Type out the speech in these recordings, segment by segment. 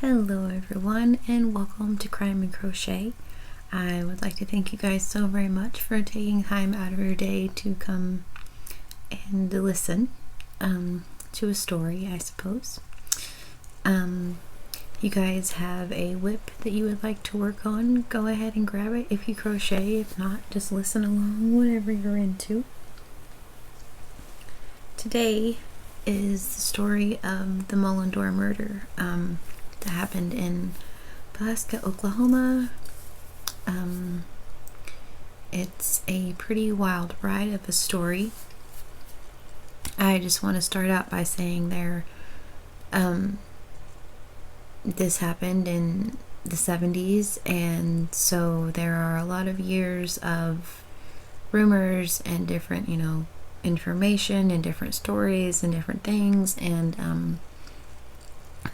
Hello everyone and welcome to Crime and Crochet. I would like to thank you guys so very much for taking time out of your day to come and listen to a story, I suppose. You guys have a whip that you would like to work on, go ahead and grab it if you crochet. If not, just listen along, whatever you're into. Today is the story of the Mullendore Murder that happened in Pulaski, Oklahoma. It's a pretty wild ride of a story. I just want to start out by saying this happened in the 70s, and so there are a lot of years of rumors and different, information and different stories and different things, and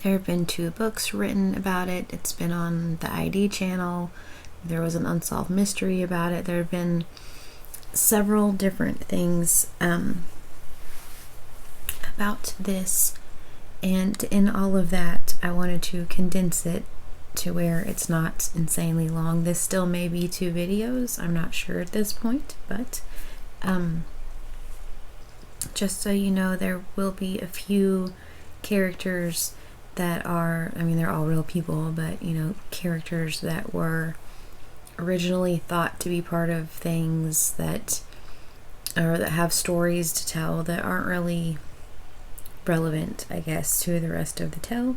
there have been 2 books written about it. It's been on the ID channel. There was an unsolved mystery about it. There have been several different things about this, and in all of that I wanted to condense it to where it's not insanely long. This still may be 2 videos, I'm not sure at this point, but just so you know, there will be a few characters that are, they're all real people, but characters that were originally thought to be part of things that have stories to tell that aren't really relevant, I guess, to the rest of the tale.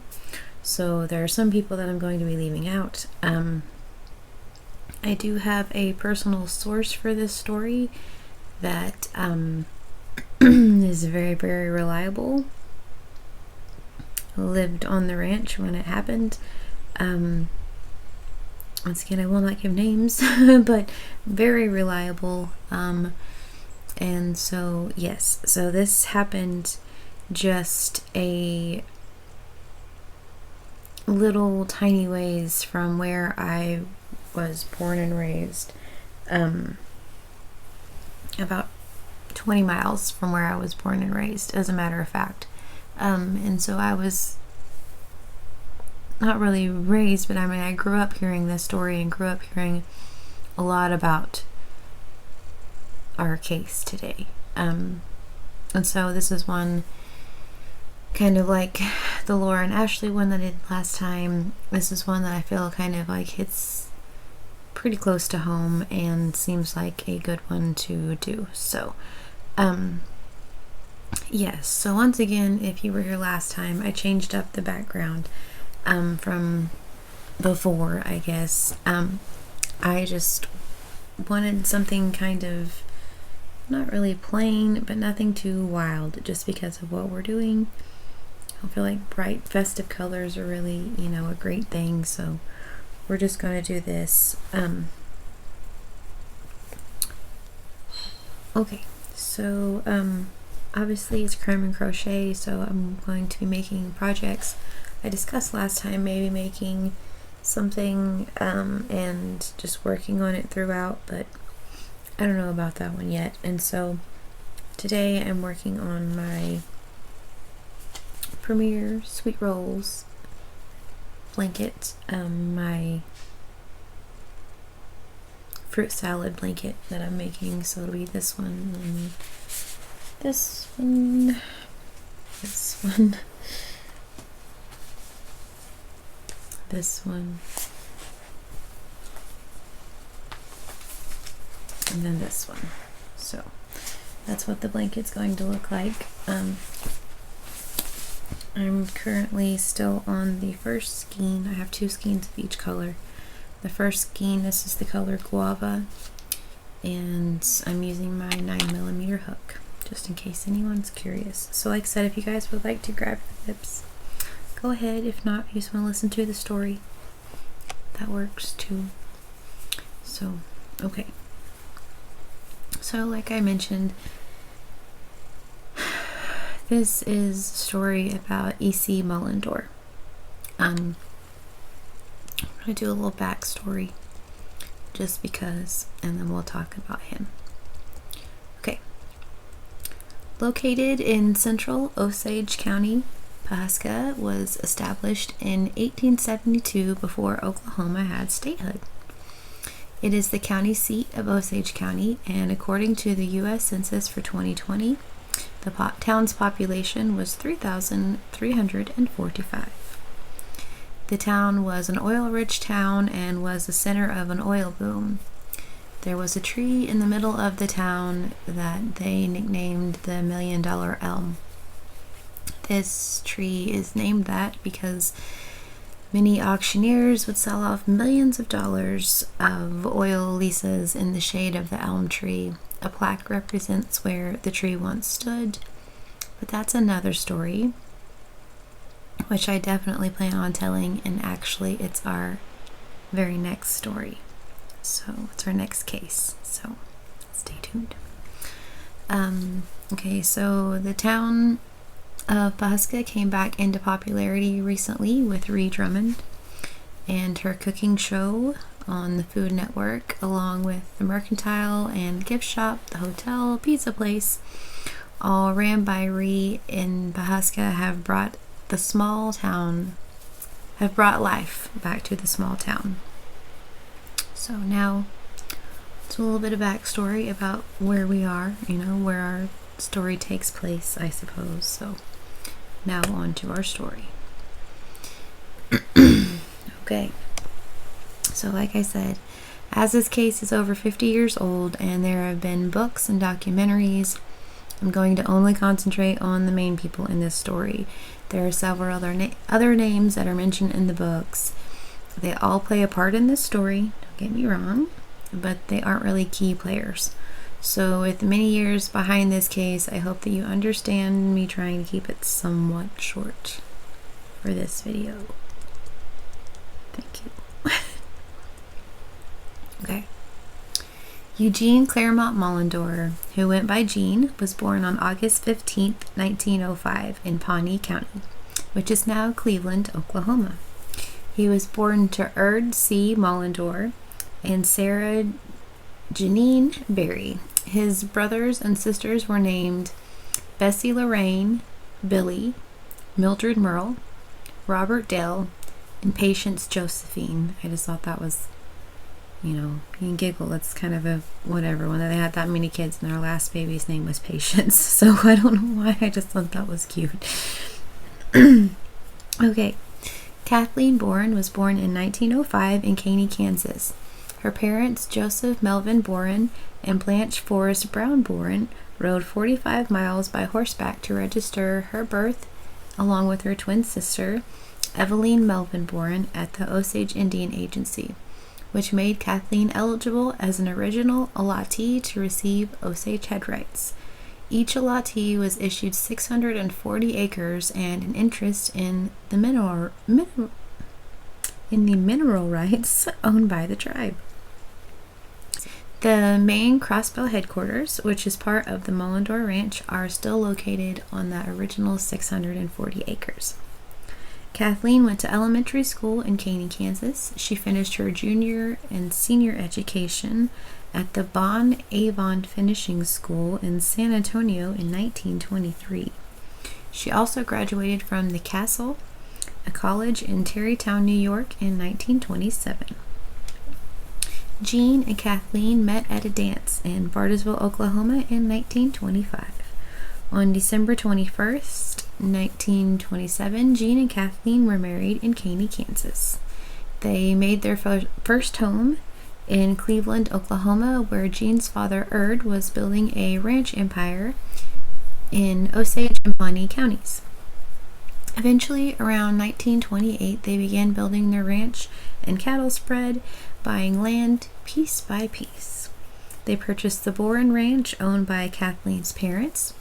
So there are some people that I'm going to be leaving out. I do have a personal source for this story that is very, very reliable. Lived on the ranch when it happened. Once again, I will not give names, but very reliable. And so, yes, so this happened just a little tiny ways from where I was born and raised. About 20 miles from where I was born and raised, as a matter of fact. And so I was not really raised, but I grew up hearing this story and grew up hearing a lot about our case today. And so this is one kind of like the Laura and Ashley one that I did last time. This is one that I feel kind of like hits pretty close to home and seems like a good one to do. So, yes, so once again, if you were here last time, I changed up the background from before, I guess. I just wanted something kind of not really plain, but nothing too wild, just because of what we're doing. I feel like bright, festive colors are really, a great thing, so we're just going to do this. Okay, so obviously it's Crime and Crochet, so I'm going to be making projects. I discussed last time maybe making something and just working on it throughout, but I don't know about that one yet. And so today I'm working on my Premier Sweet Rolls blanket, my fruit salad blanket that I'm making. So it'll be this one and this one, this one, this one, and then this one. So that's what the blanket's going to look like. I'm currently still on the first skein. I have 2 skeins of each color. The first skein, this is the color Guava, and I'm using my 9mm hook, just in case anyone's curious. So like I said, if you guys would like to grab your whips, go ahead. If not, if you just want to listen to the story, that works too. So, okay. So like I mentioned, this is a story about E.C. Mullendore. I'm going to do a little backstory just because, and then we'll talk about him. Okay. Located in central Osage County, Pawhuska was established in 1872 before Oklahoma had statehood. It is the county seat of Osage County, and according to the U.S. Census for 2020, the town's population was 3,345. The town was an oil-rich town and was the center of an oil boom. There was a tree in the middle of the town that they nicknamed the $1 Million Elm. This tree is named that because many auctioneers would sell off millions of dollars of oil leases in the shade of the elm tree. A plaque represents where the tree once stood, but that's another story, which I definitely plan on telling, and actually it's our very next story. So it's our next case, so stay tuned. Okay, so the town of Pawhuska came back into popularity recently with Ree Drummond and her cooking show on the Food Network, along with the Mercantile and Gift Shop, the hotel, pizza place, all ran by Ree in Pawhuska, have brought life back to the small town. So now it's a little bit of backstory about where we are, where our story takes place, I suppose. So now on to our story. Okay. So like I said, as this case is over 50 years old and there have been books and documentaries, I'm going to only concentrate on the main people in this story. There are several other names that are mentioned in the books. They all play a part in this story, don't get me wrong, but they aren't really key players. So with many years behind this case, I hope that you understand me trying to keep it somewhat short for this video. Thank you. Okay. Eugene Claremont Mullendore, who went by Gene, was born on August 15, 1905 in Pawnee County, which is now Cleveland, Oklahoma. He was born to Erd C. Mullendore and Sarah Janine Berry. His brothers and sisters were named Bessie Lorraine, Billy, Mildred Merle, Robert Dale, and Patience Josephine. I just thought that was, you can giggle. It's kind of a whatever when they had that many kids and their last baby's name was Patience. So I don't know why, I just thought that was cute. Okay. Kathleen Boren was born in 1905 in Caney, Kansas. Her parents, Joseph Melvin Boren and Blanche Forrest Brown Boren, rode 45 miles by horseback to register her birth, along with her twin sister, Eveline Melvin Boren, at the Osage Indian Agency, which made Kathleen eligible as an original allottee to receive Osage head rights. Each allottee was issued 640 acres and an interest in the mineral rights owned by the tribe. The main Crossbell headquarters, which is part of the Mullendore Ranch, are still located on the original 640 acres. Kathleen went to elementary school in Caney, Kansas. She finished her junior and senior education at the Bon Avon Finishing School in San Antonio in 1923. She also graduated from the Castle, a college in Tarrytown, New York in 1927. Jean and Kathleen met at a dance in Bartlesville, Oklahoma in 1925. On December 21st, 1927, Jean and Kathleen were married in Caney, Kansas. They made their first home in Cleveland, Oklahoma, where Jean's father, Erd, was building a ranch empire in Osage and Pawnee counties. Eventually, around 1928, they began building their ranch and cattle spread, buying land piece by piece. They purchased the Boren Ranch, owned by Kathleen's parents,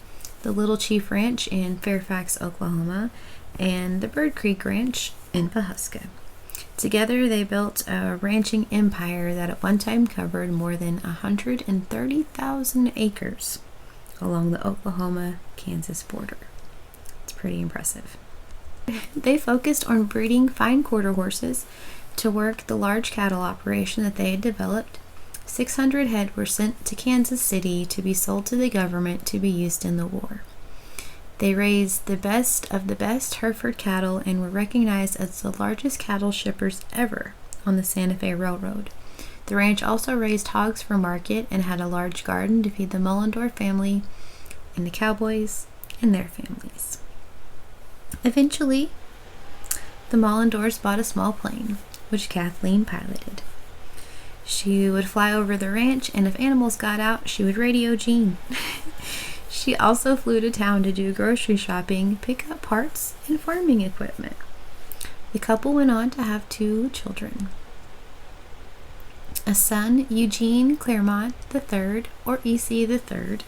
the Little Chief Ranch in Fairfax, Oklahoma, and the Bird Creek Ranch in Pawhuska. Together, they built a ranching empire that at one time covered more than 130,000 acres along the Oklahoma-Kansas border. It's pretty impressive. They focused on breeding fine quarter horses to work the large cattle operation that they had developed. 600 head were sent to Kansas City to be sold to the government to be used in the war. They raised the best of the best Hereford cattle and were recognized as the largest cattle shippers ever on the Santa Fe Railroad. The ranch also raised hogs for market and had a large garden to feed the Mullendore family and the cowboys and their families. Eventually, the Mullendores bought a small plane, which Kathleen piloted. She would fly over the ranch, and if animals got out, she would radio Eugene. She also flew to town to do grocery shopping, pick up parts, and farming equipment. The couple went on to have 2 children. A son, Eugene Claremont III, or EC III,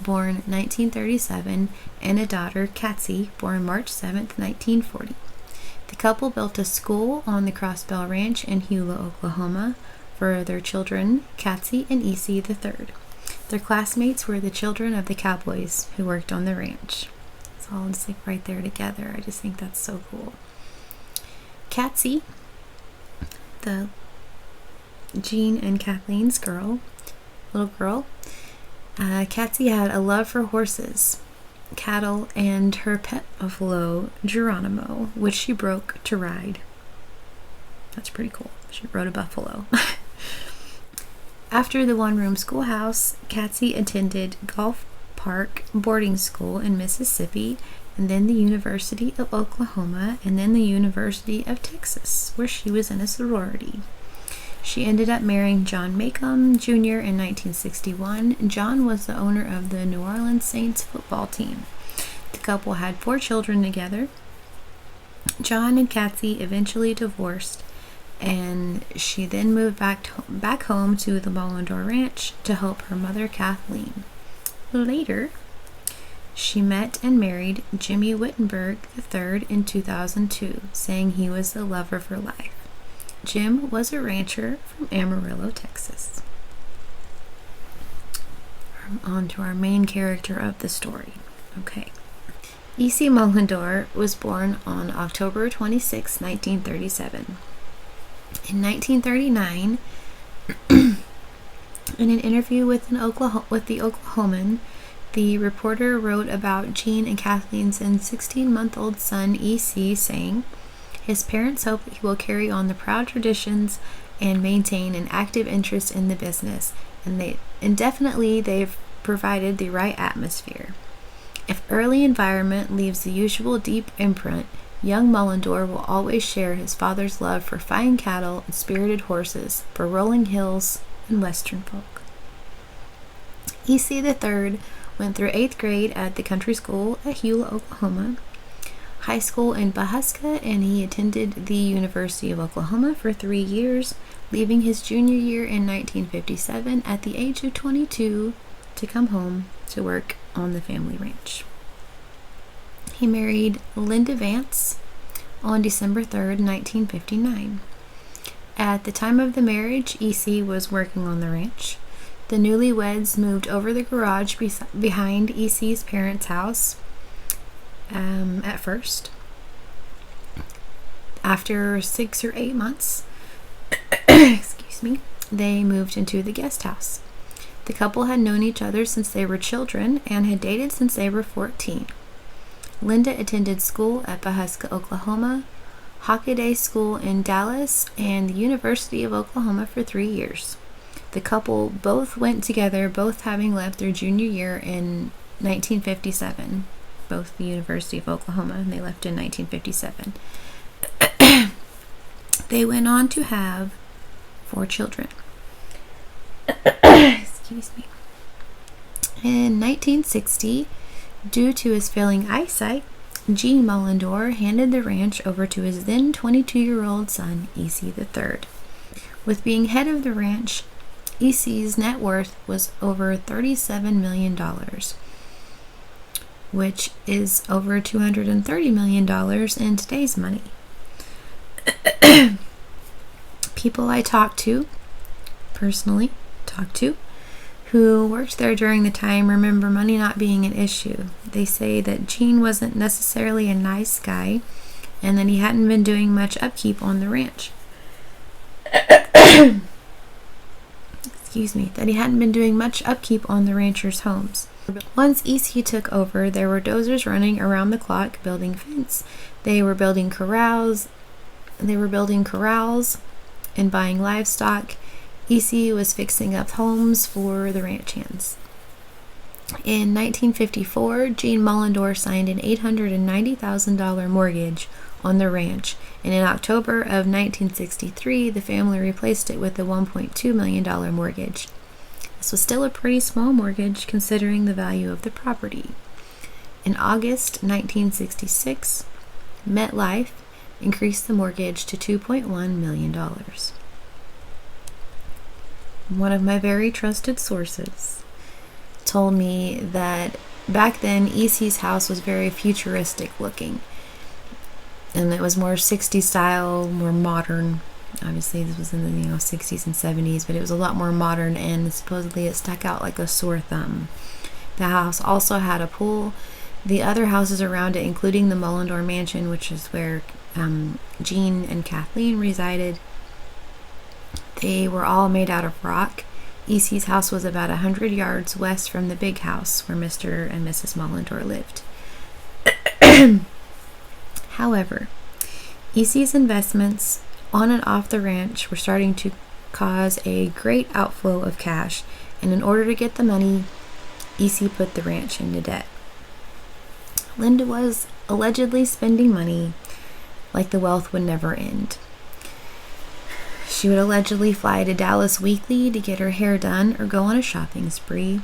born 1937, and a daughter, Katsy, born March 7, 1940. The couple built a school on the Crossbell Ranch in Hula, Oklahoma, for their children, Katsy and EC III. Their classmates were the children of the cowboys who worked on the ranch. It's all just like right there together. I just think that's so cool. Katsy, the Gene and Kathleen's little girl, Katsy had a love for horses, cattle, and her pet buffalo, Geronimo, which she broke to ride. That's pretty cool. She rode a buffalo. After the one-room schoolhouse, Katsy attended Gulf Park boarding school in Mississippi, and then the University of Oklahoma, and then the University of Texas, where she was in a sorority. She ended up marrying John Mecom Jr. in 1961. John was the owner of the New Orleans Saints football team. The couple had 4 children together. John and Katsy eventually divorced, and she then moved back home to the Mullendore Ranch to help her mother, Kathleen. Later, she met and married Jimmy Wittenberg III in 2002, saying he was the love of her life. Jim was a rancher from Amarillo, Texas. On to our main character of the story. Okay. E.C. Mullendore was born on October 26, 1937. In 1939, in an interview with the Oklahoman, the reporter wrote about Gene and Kathleen's 16-month-old son, E.C., saying, "His parents hope he will carry on the proud traditions and maintain an active interest in the business, and definitely they've provided the right atmosphere. If early environment leaves the usual deep imprint, young Mullendore will always share his father's love for fine cattle and spirited horses, for rolling hills and western folk." E.C. III went through 8th grade at the country school at Hula, Oklahoma, high school in Pahuska, and he attended the University of Oklahoma for 3 years, leaving his junior year in 1957 at the age of 22 to come home to work on the family ranch. He married Linda Vance on December 3rd, 1959. At the time of the marriage, E.C. was working on the ranch. The newlyweds moved over the garage behind E.C.'s parents' house at first. After 6 or 8 months, they moved into the guest house. The couple had known each other since they were children and had dated since they were 14. Linda attended school at Pahuska, Oklahoma, Hockaday School in Dallas, and the University of Oklahoma for 3 years. The couple both went together, both having left their junior year in 1957. Both the University of Oklahoma, and they left in 1957. They went on to have 4 children. In 1960, due to his failing eyesight, Gene Mullendore handed the ranch over to his then 22-year-old son, E.C. III. With being head of the ranch, E.C.'s net worth was over $37 million, which is over $230 million in today's money. People I personally talked to, who worked there during the time remember money not being an issue. They say that Gene wasn't necessarily a nice guy and that he hadn't been doing much upkeep on the ranch. that he hadn't been doing much upkeep on the ranchers' homes. Once EC took over, there were dozers running around the clock building fence. They were building corrals and buying livestock. EC was fixing up homes for the ranch hands. In 1954, Gene Mullendore signed an $890,000 mortgage on the ranch, and in October of 1963, the family replaced it with a $1.2 million mortgage. This was still a pretty small mortgage considering the value of the property. In August 1966, MetLife increased the mortgage to $2.1 million. One of my very trusted sources told me that back then EC's house was very futuristic looking, and it was more 60s style, more modern. Obviously this was in the 60s and 70s, but it was a lot more modern, and supposedly it stuck out like a sore thumb. The house also had a pool. The other houses around it, including the Mullendore Mansion, which is where Gene and Kathleen resided, they were all made out of rock. EC's house was about 100 yards west from the big house where Mr. and Mrs. Mullendore lived. However, EC's investments on and off the ranch were starting to cause a great outflow of cash, and in order to get the money, EC put the ranch into debt. Linda was allegedly spending money like the wealth would never end. She would allegedly fly to Dallas weekly to get her hair done or go on a shopping spree.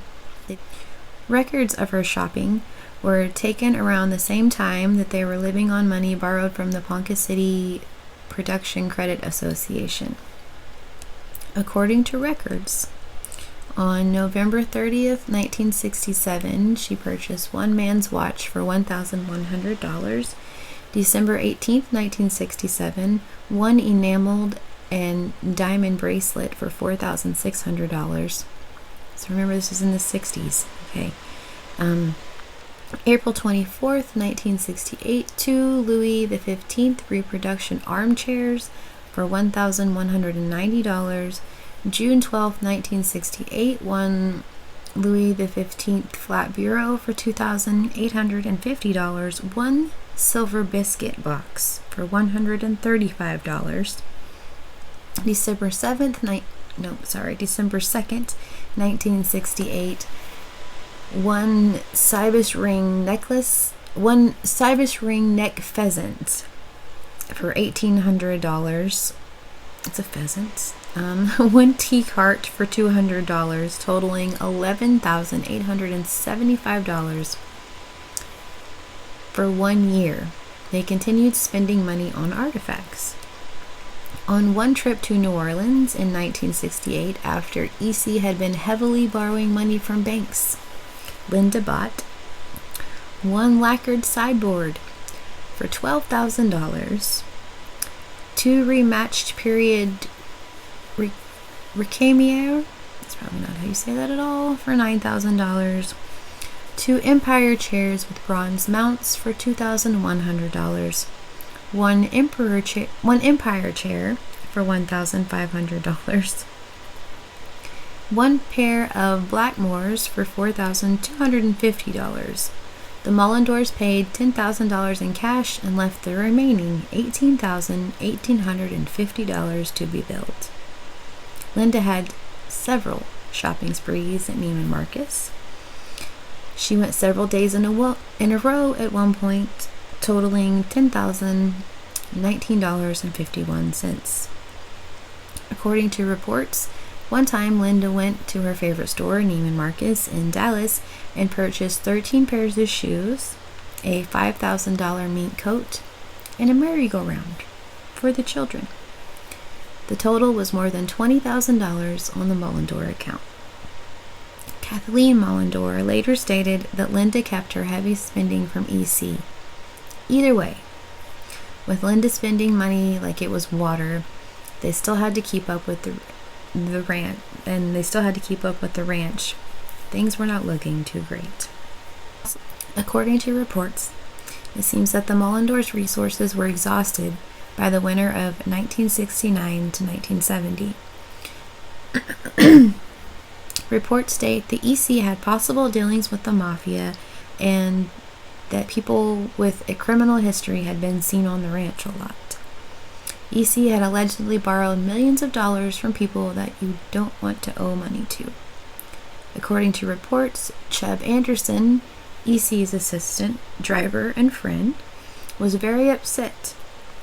Records of her shopping were taken around the same time that they were living on money borrowed from the Ponca City Production Credit Association. According to records, on November 30th, 1967, she purchased one man's watch for $1,100. December 18th, 1967, one enameled and diamond bracelet for $4,600. So remember, this was in the 60s. Okay. April 24th, 1968, two Louis XV reproduction armchairs for $1,190. June 12th, 1968, one Louis XV flat bureau for $2,850. One silver biscuit box for $135. December 2nd, 1968, one Cybus ring neck pheasant for $1,800. It's a pheasant. One tea cart for $200, totaling $11,875 for 1 year. They continued spending money on artifacts. On one trip to New Orleans in 1968, after EC had been heavily borrowing money from banks, Linda bought one lacquered sideboard for $12,000, two rematched period Recamier, that's probably not how you say that at all, for $9,000, two Empire chairs with bronze mounts for $2,100, one Empire chair for $1,500, one pair of Blackmores for $4,250. The Mullendores paid $10,000 in cash and left the remaining $18,850 to be built. Linda had several shopping sprees at Neiman Marcus. She went several days in a row at one point, totaling $10,019.51. According to reports, one time Linda went to her favorite store, Neiman Marcus in Dallas, and purchased 13 pairs of shoes, a $5,000 mink coat, and a merry-go-round for the children. The total was more than $20,000 on the Mullendore account. Kathleen Mullendore later stated that Linda kept her heavy spending from EC. Either way, with Linda spending money like it was water, they still had to keep up with the ranch, and they still had to keep up with the ranch. Things were not looking too great. According to reports, it seems that the Mullendores' resources were exhausted by the winter of 1969 to 1970. Reports state the EC had possible dealings with the mafia and that people with a criminal history had been seen on the ranch a lot. EC had allegedly borrowed millions of dollars from people that you don't want to owe money to. According to reports, Chub Anderson, EC's assistant, driver, and friend, was very upset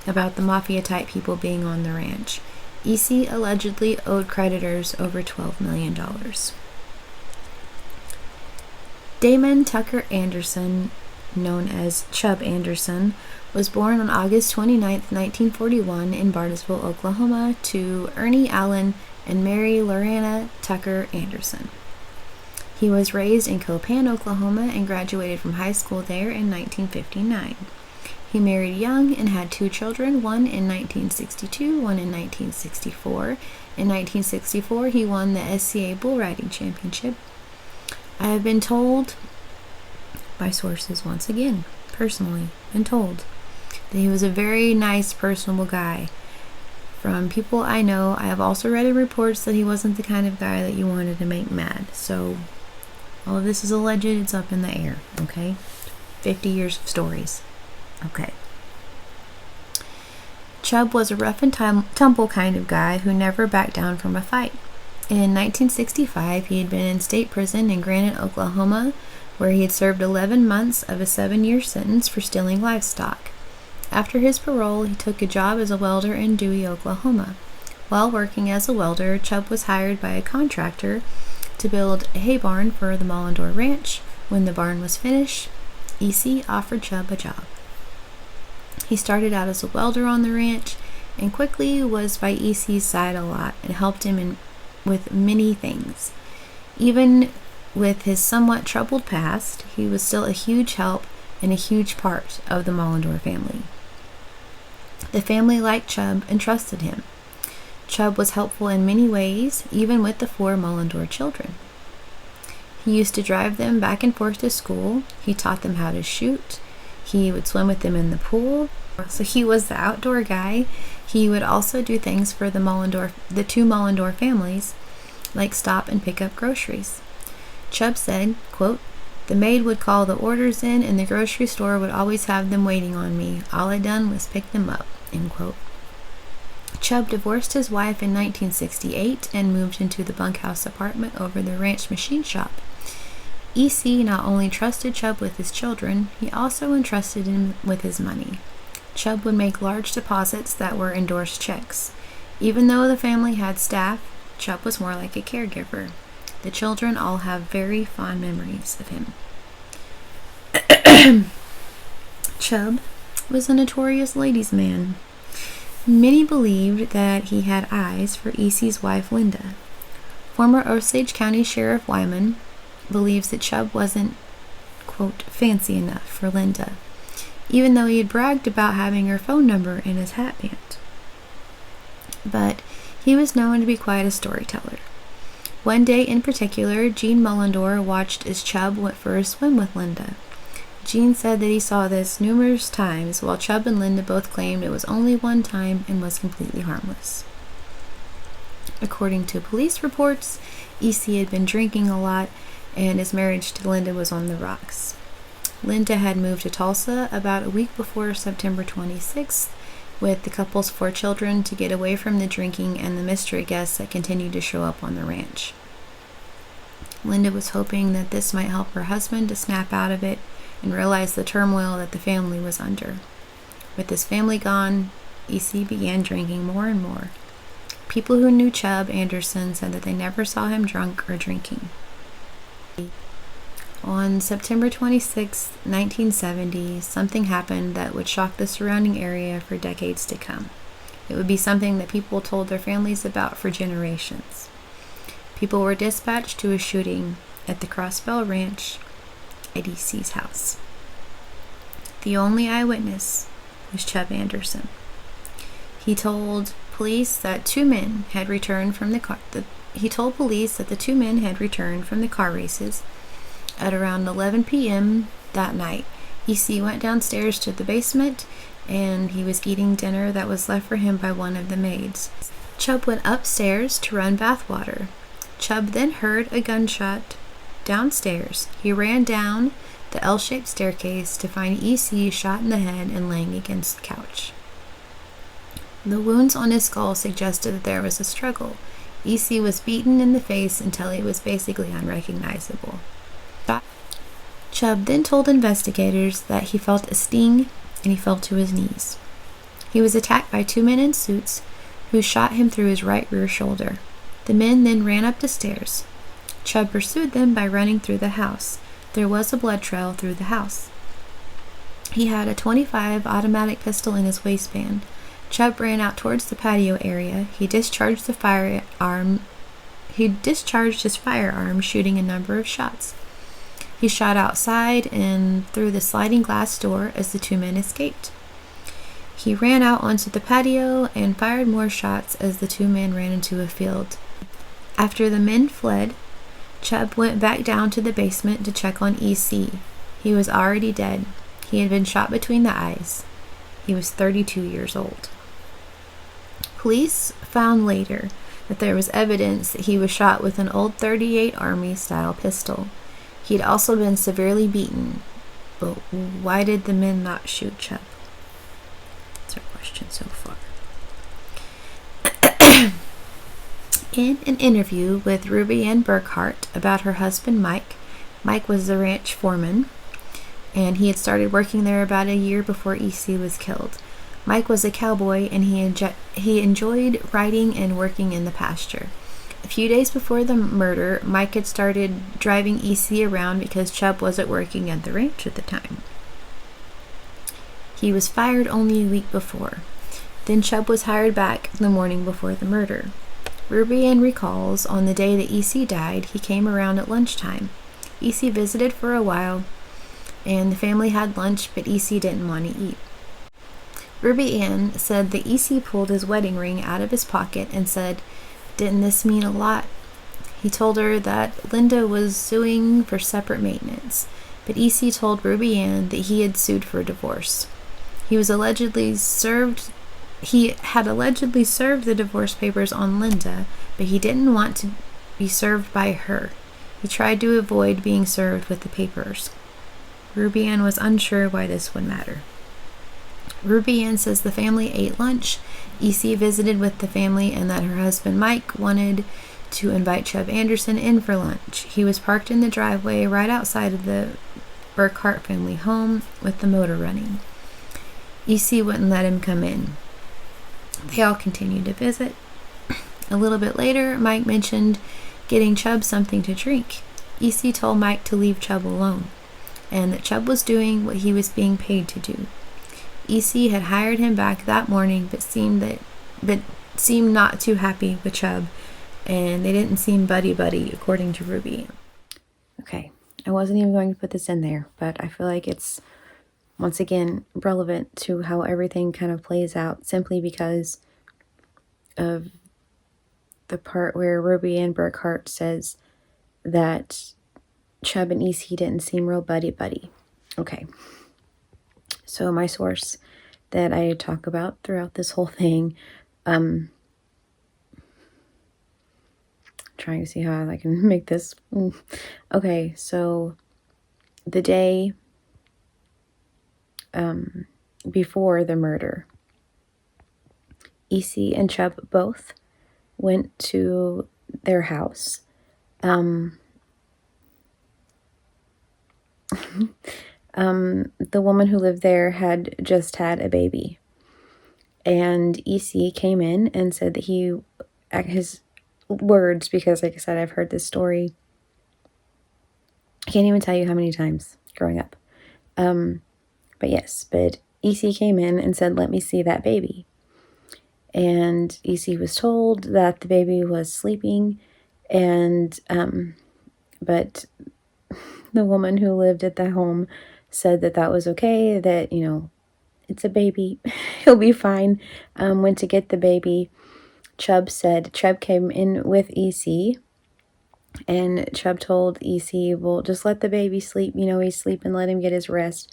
about the mafia-type people being on the ranch. EC allegedly owed creditors over $12 million. Damon Tucker Anderson, known as Chub Anderson, was born on August 29, 1941 in Bartlesville, Oklahoma, to Ernie Allen and Mary Lorena Tucker Anderson. He was raised in Copan, Oklahoma, and graduated from high school there in 1959. He married young and had 2 children, one in 1962, one in 1964. In 1964, he won the SCA Bull Riding Championship. I have been told, by sources once again, personally, been told, that he was a very nice, personable guy. From people I know, I have also read in reports that he wasn't the kind of guy that you wanted to make mad. So, all of this is alleged, it's up in the air, okay? 50 years of stories. Okay. Chub was a rough and tumble kind of guy who never backed down from a fight. In 1965, he had been in state prison in Granite, Oklahoma, where he had served 11 months of a 7-year sentence for stealing livestock. After his parole, he took a job as a welder in Dewey, Oklahoma. While working as a welder, Chub was hired by a contractor to build a hay barn for the Mullendore Ranch. When the barn was finished, EC offered Chub a job. He started out as a welder on the ranch and quickly was by EC's side a lot and helped him with many things. Even with his somewhat troubled past, he was still a huge help and a huge part of the Mullendore family. The family liked Chub and trusted him. Chub was helpful in many ways, even with the 4 Mullendore children. He used to drive them back and forth to school. He taught them how to shoot. He would swim with them in the pool. So he was the outdoor guy. He would also do things for the 2 Mullendore families, like stop and pick up groceries. Chub said, quote, "The maid would call the orders in and the grocery store would always have them waiting on me. All I done was pick them up," end quote. Chub divorced his wife in 1968 and moved into the bunkhouse apartment over the ranch machine shop. EC not only trusted Chub with his children, he also entrusted him with his money. Chub would make large deposits that were endorsed checks. Even though the family had staff, Chub was more like a caregiver. The children all have very fond memories of him. Chub was a notorious ladies' man. Many believed that he had eyes for EC's wife, Linda. Former Osage County Sheriff Wayman believes that Chub wasn't, quote, fancy enough for Linda, even though he had bragged about having her phone number in his hatband. But he was known to be quite a storyteller. One day in particular, Gene Mullendore watched as Chub went for a swim with Linda. Gene said that he saw this numerous times, while Chub and Linda both claimed it was only one time and was completely harmless. According to police reports, EC had been drinking a lot, and his marriage to Linda was on the rocks. Linda had moved to Tulsa about a week before September 26th, with the couple's 4 children to get away from the drinking and the mystery guests that continued to show up on the ranch. Linda was hoping that this might help her husband to snap out of it and realize the turmoil that the family was under. With his family gone, EC began drinking more and more. People who knew Chub Anderson said that they never saw him drunk or drinking. On September 26, 1970, something happened that would shock the surrounding area for decades to come. It would be something that people told their families about for generations. People were dispatched to a shooting at the Crossbell Ranch at EC's house. The only eyewitness was Chub Anderson. He told police that 2 men had returned from the car. He told police that the 2 men had returned from the car races at around 11 p.m. that night. EC went downstairs to the basement and he was eating dinner that was left for him by one of the maids. Chub went upstairs to run bath water. Chubb then heard a gunshot downstairs. He ran down the L-shaped staircase to find EC shot in the head and laying against the couch. The wounds on his skull suggested that there was a struggle. EC was beaten in the face until he was basically unrecognizable. Chubb then told investigators that he felt a sting and he fell to his knees. He was attacked by 2 men in suits who shot him through his right rear shoulder. The men then ran up the stairs. Chubb pursued them by running through the house. There was a blood trail through the house. He had a .25 automatic pistol in his waistband. Chubb ran out towards the patio area. He discharged his firearm, shooting a number of shots. He shot outside and through the sliding glass door as the 2 men escaped. He ran out onto the patio and fired more shots as the 2 men ran into a field. After the men fled, Chubb went back down to the basement to check on EC. He was already dead. He had been shot between the eyes. He was 32 years old. Police found later that there was evidence that he was shot with an old .38 Army-style pistol. He had also been severely beaten. But why did the men not shoot Chubb? That's our question so far. In an interview with Ruby Ann Burkhart about her husband Mike, Mike was the ranch foreman, and he had started working there about a year before EC was killed. Mike was a cowboy, and he enjoyed riding and working in the pasture. A few days before the murder, Mike had started driving EC around because Chubb wasn't working at the ranch at the time. He was fired only a week before. Then Chubb was hired back the morning before the murder. Ruby Ann recalls on the day that EC died, he came around at lunchtime. EC visited for a while, and the family had lunch, but EC didn't want to eat. Ruby Ann said that EC pulled his wedding ring out of his pocket and said, "Didn't this mean a lot?" He told her that Linda was suing for separate maintenance, but EC told Ruby Ann that he had sued for divorce. He had allegedly served the divorce papers on Linda, but he didn't want to be served by her. He tried to avoid being served with the papers. Ruby Ann was unsure why this would matter. Ruby Ann says the family ate lunch. EC visited with the family and that her husband Mike wanted to invite Chubb Anderson in for lunch. He was parked in the driveway right outside of the Burkhart family home with the motor running. EC wouldn't let him come in. They all continued to visit. A little bit later, Mike mentioned getting Chubb something to drink. EC told Mike to leave Chubb alone, and that Chubb was doing what he was being paid to do. EC had hired him back that morning, but seemed not too happy with Chubb, and they didn't seem buddy-buddy, according to Ruby. Okay, I wasn't even going to put this in there, but I feel like it's, once again, relevant to how everything kind of plays out, simply because of the part where Ruby Ann Burkhart says that Chubb and EC didn't seem real buddy-buddy. Okay. So my source that I talk about throughout this whole thing, trying to see how I can make this. Okay, so the day before the murder, EC and Chubb both went to their house. The woman who lived there had just had a baby, and EC came in and said that his words, because like I said, I've heard this story, I can't even tell you how many times growing up, but EC came in and said, "Let me see that baby," and EC was told that the baby was sleeping, and but the woman who lived at the home said that was okay, that, it's a baby, he'll be fine. Went to get the baby. Chubb came in with EC, and Chubb told EC, "Well, just let the baby sleep, he's sleeping, let him get his rest."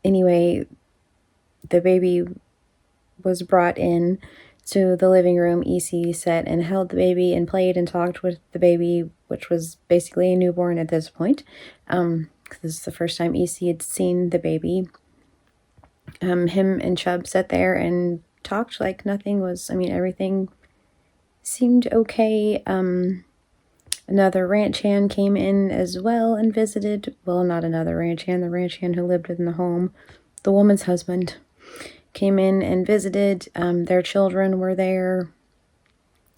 Anyway, the baby was brought in to the living room, EC sat and held the baby and played and talked with the baby, which was basically a newborn at this point. This is the first time EC had seen the baby. Him and Chubb sat there and talked like nothing was, everything seemed okay. Another ranch hand came in as well and visited. Well, not another ranch hand, the ranch hand who lived in the home. The woman's husband came in and visited. Their children were there,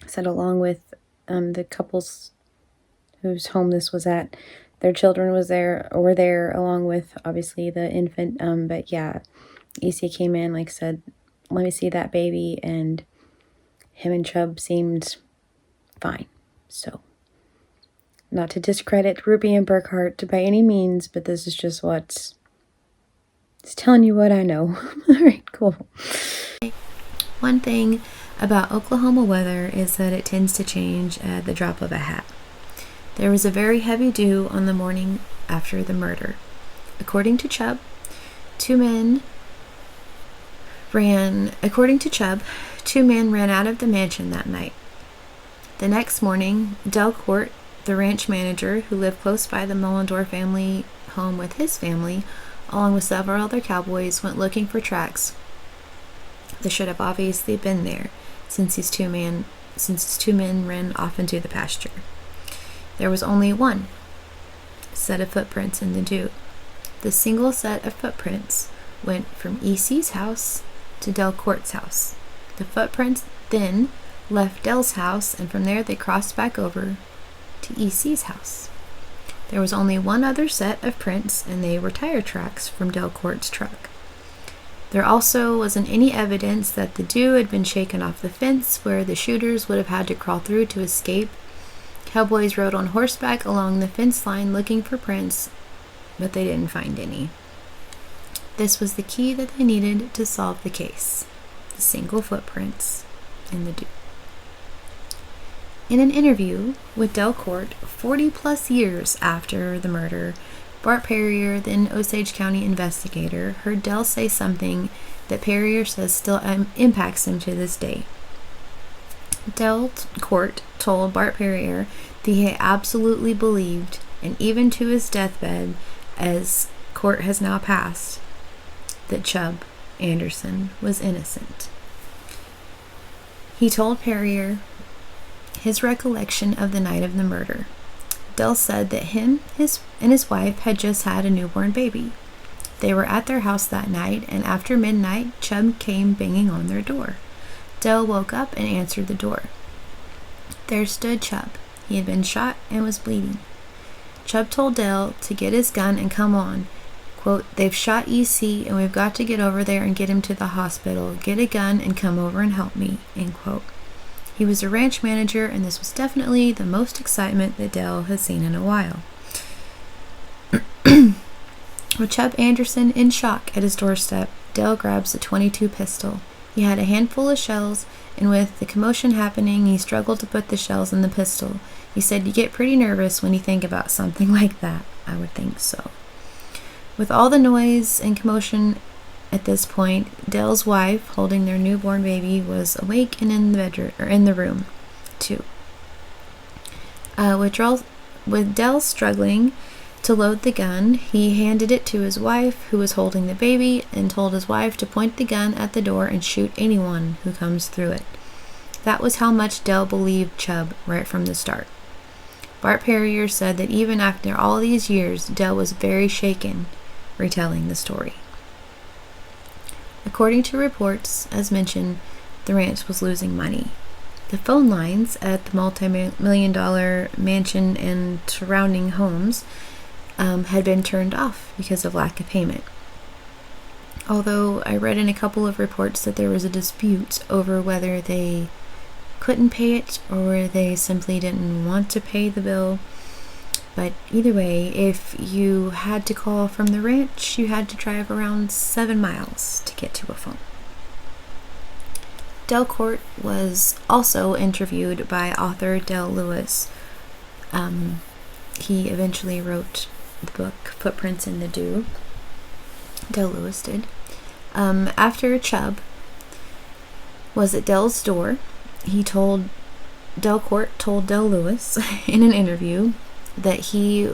said along with the couples whose home this was at. Their children were there along with, obviously, the infant. But yeah, EC came in, like said, let me see that baby, and him and Chubb seemed fine. So, not to discredit Ruby and Burkhart by any means, but this is just it's telling you what I know. All right, cool. One thing about Oklahoma weather is that it tends to change at the drop of a hat. There was a very heavy dew on the morning after the murder. According to Chubb, two men ran out of the mansion that night. The next morning, Delcourt, the ranch manager who lived close by the Mullendore family home with his family, along with several other cowboys, went looking for tracks that should have obviously been there, since his two men ran off into the pasture. There was only one set of footprints in the dew. The single set of footprints went from EC's house to Delcourt's house. The footprints then left Del's house, and from there they crossed back over to EC's house. There was only one other set of prints, and they were tire tracks from Delcourt's truck. There also wasn't any evidence that the dew had been shaken off the fence where the shooters would have had to crawl through to escape. Cowboys rode on horseback along the fence line looking for prints, but they didn't find any. This was the key that they needed to solve the case: the single footprints in the dew. In an interview with Delcourt 40 plus years after the murder, Bart Perrier, then Osage County investigator, heard Del say something that Perrier says still impacts him to this day. Delcourt told Bart Perrier that he absolutely believed, and even to his deathbed, as court has now passed, that Chubb Anderson was innocent. He told Perrier his recollection of the night of the murder. Del said that him and his wife had just had a newborn baby. They were at their house that night, and after midnight, Chubb came banging on their door. Del woke up and answered the door. There stood Chubb. He had been shot and was bleeding. Chubb told Del to get his gun and come on. Quote, "They've shot EC and we've got to get over there and get him to the hospital. Get a gun and come over and help me." End quote. He was a ranch manager, and this was definitely the most excitement that Del has seen in a while. With Chubb Anderson in shock at his doorstep, Del grabs a .22 pistol. He had a handful of shells, and with the commotion happening, he struggled to put the shells in the pistol. He said, "You get pretty nervous when you think about something like that." I would think so. With all the noise and commotion at this point, Del's wife, holding their newborn baby, was awake and in the bedroom, or in the room, too. With Del struggling to load the gun, he handed it to his wife, who was holding the baby, and told his wife to point the gun at the door and shoot anyone who comes through it. That was how much Del believed Chubb right from the start. Bart Perrier said that even after all these years, Del was very shaken retelling the story. According to reports, as mentioned, the ranch was losing money. The phone lines at the multi-million-dollar mansion and surrounding homes had been turned off because of lack of payment. Although I read in a couple of reports that there was a dispute over whether they couldn't pay it or they simply didn't want to pay the bill. But either way, if you had to call from the ranch, you had to drive around 7 miles to get to a phone. Delcourt was also interviewed by author Del Lewis. He eventually wrote the book Footprints in the Dew. Del Lewis did. After Chubb was at Dell's door. Delcourt told Del Lewis in an interview that he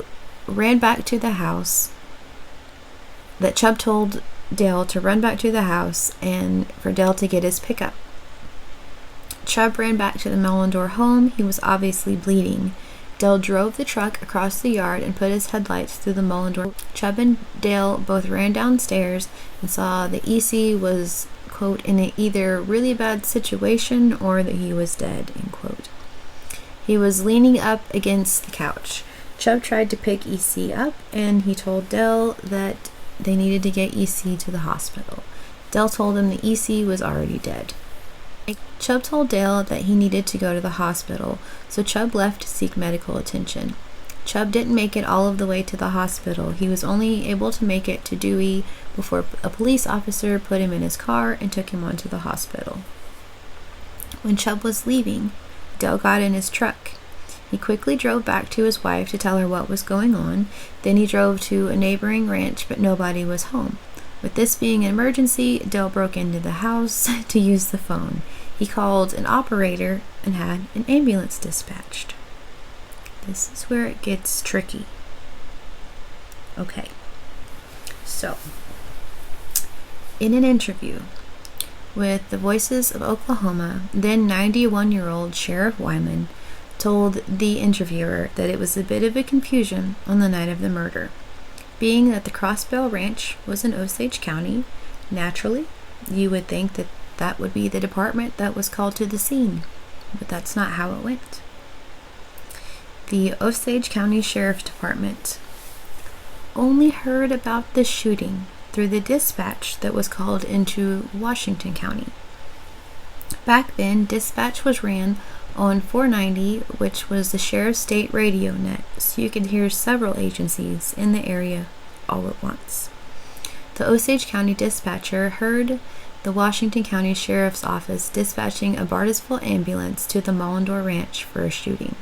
ran back to the house, that Chubb told Dale to run back to the house and for Dale to get his pickup. Chubb ran back to the Mullendore home. He was obviously bleeding. Dale drove the truck across the yard and put his headlights through the Mullendore. Chubb and Dale both ran downstairs and saw the EC was, quote, in an either really bad situation or that he was dead, end quote. He was leaning up against the couch. Chubb tried to pick EC up, and he told Dale that they needed to get EC to the hospital. Dale told him the EC was already dead. Chubb told Dale that he needed to go to the hospital, so Chubb left to seek medical attention. Chubb didn't make it all of the way to the hospital. He was only able to make it to Dewey before a police officer put him in his car and took him on to the hospital. When Chubb was leaving, Dale got in his truck. He quickly drove back to his wife to tell her what was going on. Then he drove to a neighboring ranch, but nobody was home. With this being an emergency, Dale broke into the house to use the phone. He called an operator and had an ambulance dispatched. This is where it gets tricky. Okay, so in an interview with the Voices of Oklahoma, then 91-year-old Sheriff Wayman told the interviewer that it was a bit of a confusion on the night of the murder. Being that the Crossbell Ranch was in Osage County, naturally, you would think that that would be the department that was called to the scene, but that's not how it went. The Osage County Sheriff's Department only heard about the shooting through the dispatch that was called into Washington County. Back then, dispatch was ran on 490, which was the Sheriff's State Radio Net, so you could hear several agencies in the area all at once. The Osage County dispatcher heard the Washington County Sheriff's Office dispatching a Bartlesville ambulance to the Mullendore Ranch for a shooting.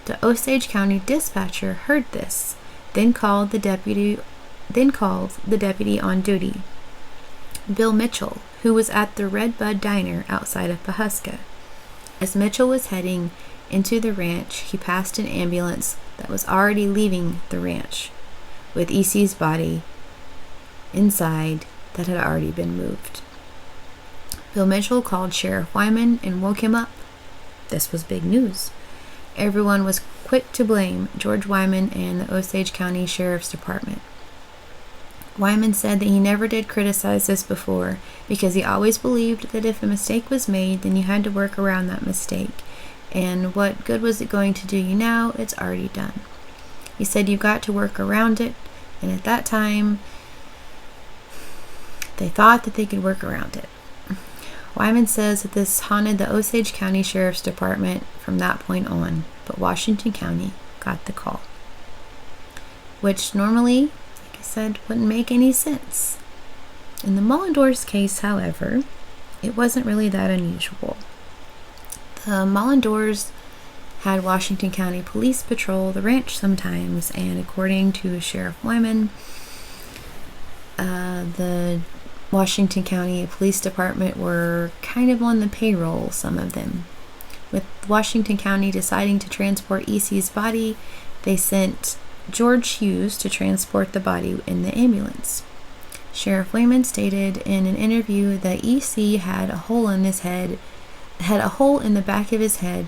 The Osage County dispatcher heard this, then called the deputy on duty, Bill Mitchell, who was at the Red Bud Diner outside of Pawhuska. As Mitchell was heading into the ranch, he passed an ambulance that was already leaving the ranch, with EC's body inside that had already been moved. Bill Mitchell called Sheriff Wayman and woke him up. This was big news. Everyone was quick to blame George Wayman and the Osage County Sheriff's Department. Wayman said that he never did criticize this before because he always believed that if a mistake was made, then you had to work around that mistake. And what good was it going to do you now? It's already done. He said you've got to work around it, and at that time, they thought that they could work around it. Wayman says that this haunted the Osage County Sheriff's Department from that point on, but Washington County got the call, which normally, like I said, wouldn't make any sense. In the Mullendore's case, however, it wasn't really that unusual. The Mullendores had Washington County Police patrol the ranch sometimes, and according to Sheriff Wayman, the Washington County Police Department were kind of on the payroll, some of them. With Washington County deciding to transport EC's body, they sent George Hughes to transport the body in the ambulance. Sheriff Wayman stated in an interview that EC had a hole in the back of his head,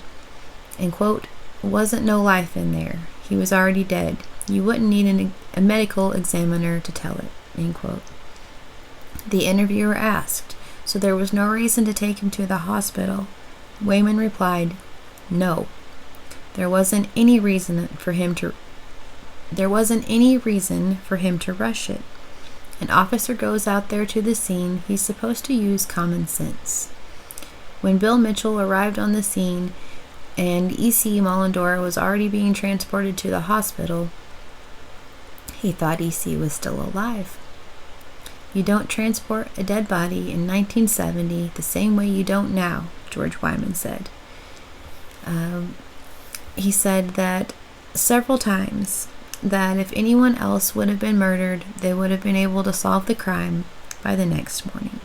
and, quote, wasn't no life in there. He was already dead. You wouldn't need a medical examiner to tell it, end quote. The interviewer asked, so there was no reason to take him to the hospital? Wayman replied, no. There wasn't any reason for him to rush it. An officer goes out there to the scene, he's supposed to use common sense. When Bill Mitchell arrived on the scene and EC Mullendore was already being transported to the hospital, he thought EC was still alive. You don't transport a dead body in 1970 the same way you don't now, George Wayman said. He said that several times that if anyone else would have been murdered, they would have been able to solve the crime by the next morning.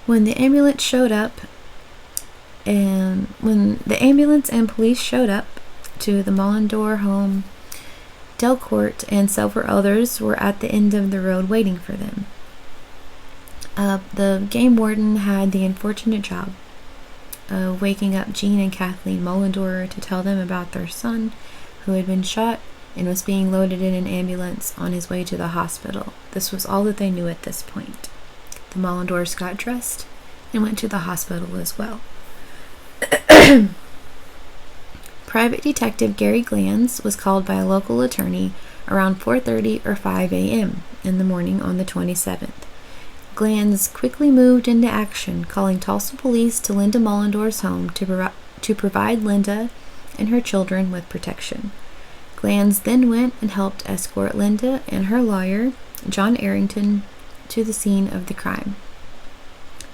When the ambulance and police showed up to the Mullendore home, Delcourt and several others were at the end of the road waiting for them. The game warden had the unfortunate job of waking up Jean and Kathleen Mullendore to tell them about their son, who had been shot and was being loaded in an ambulance on his way to the hospital. This was all that they knew at this point. The Mullendores got dressed and went to the hospital as well. Private Detective Gary Glanz was called by a local attorney around 4:30 or 5 a.m. in the morning on the 27th. Glanz quickly moved into action, calling Tulsa police to Linda Mullendore's home to provide Linda and her children with protection. Glanz then went and helped escort Linda and her lawyer, John Arrington, to the scene of the crime.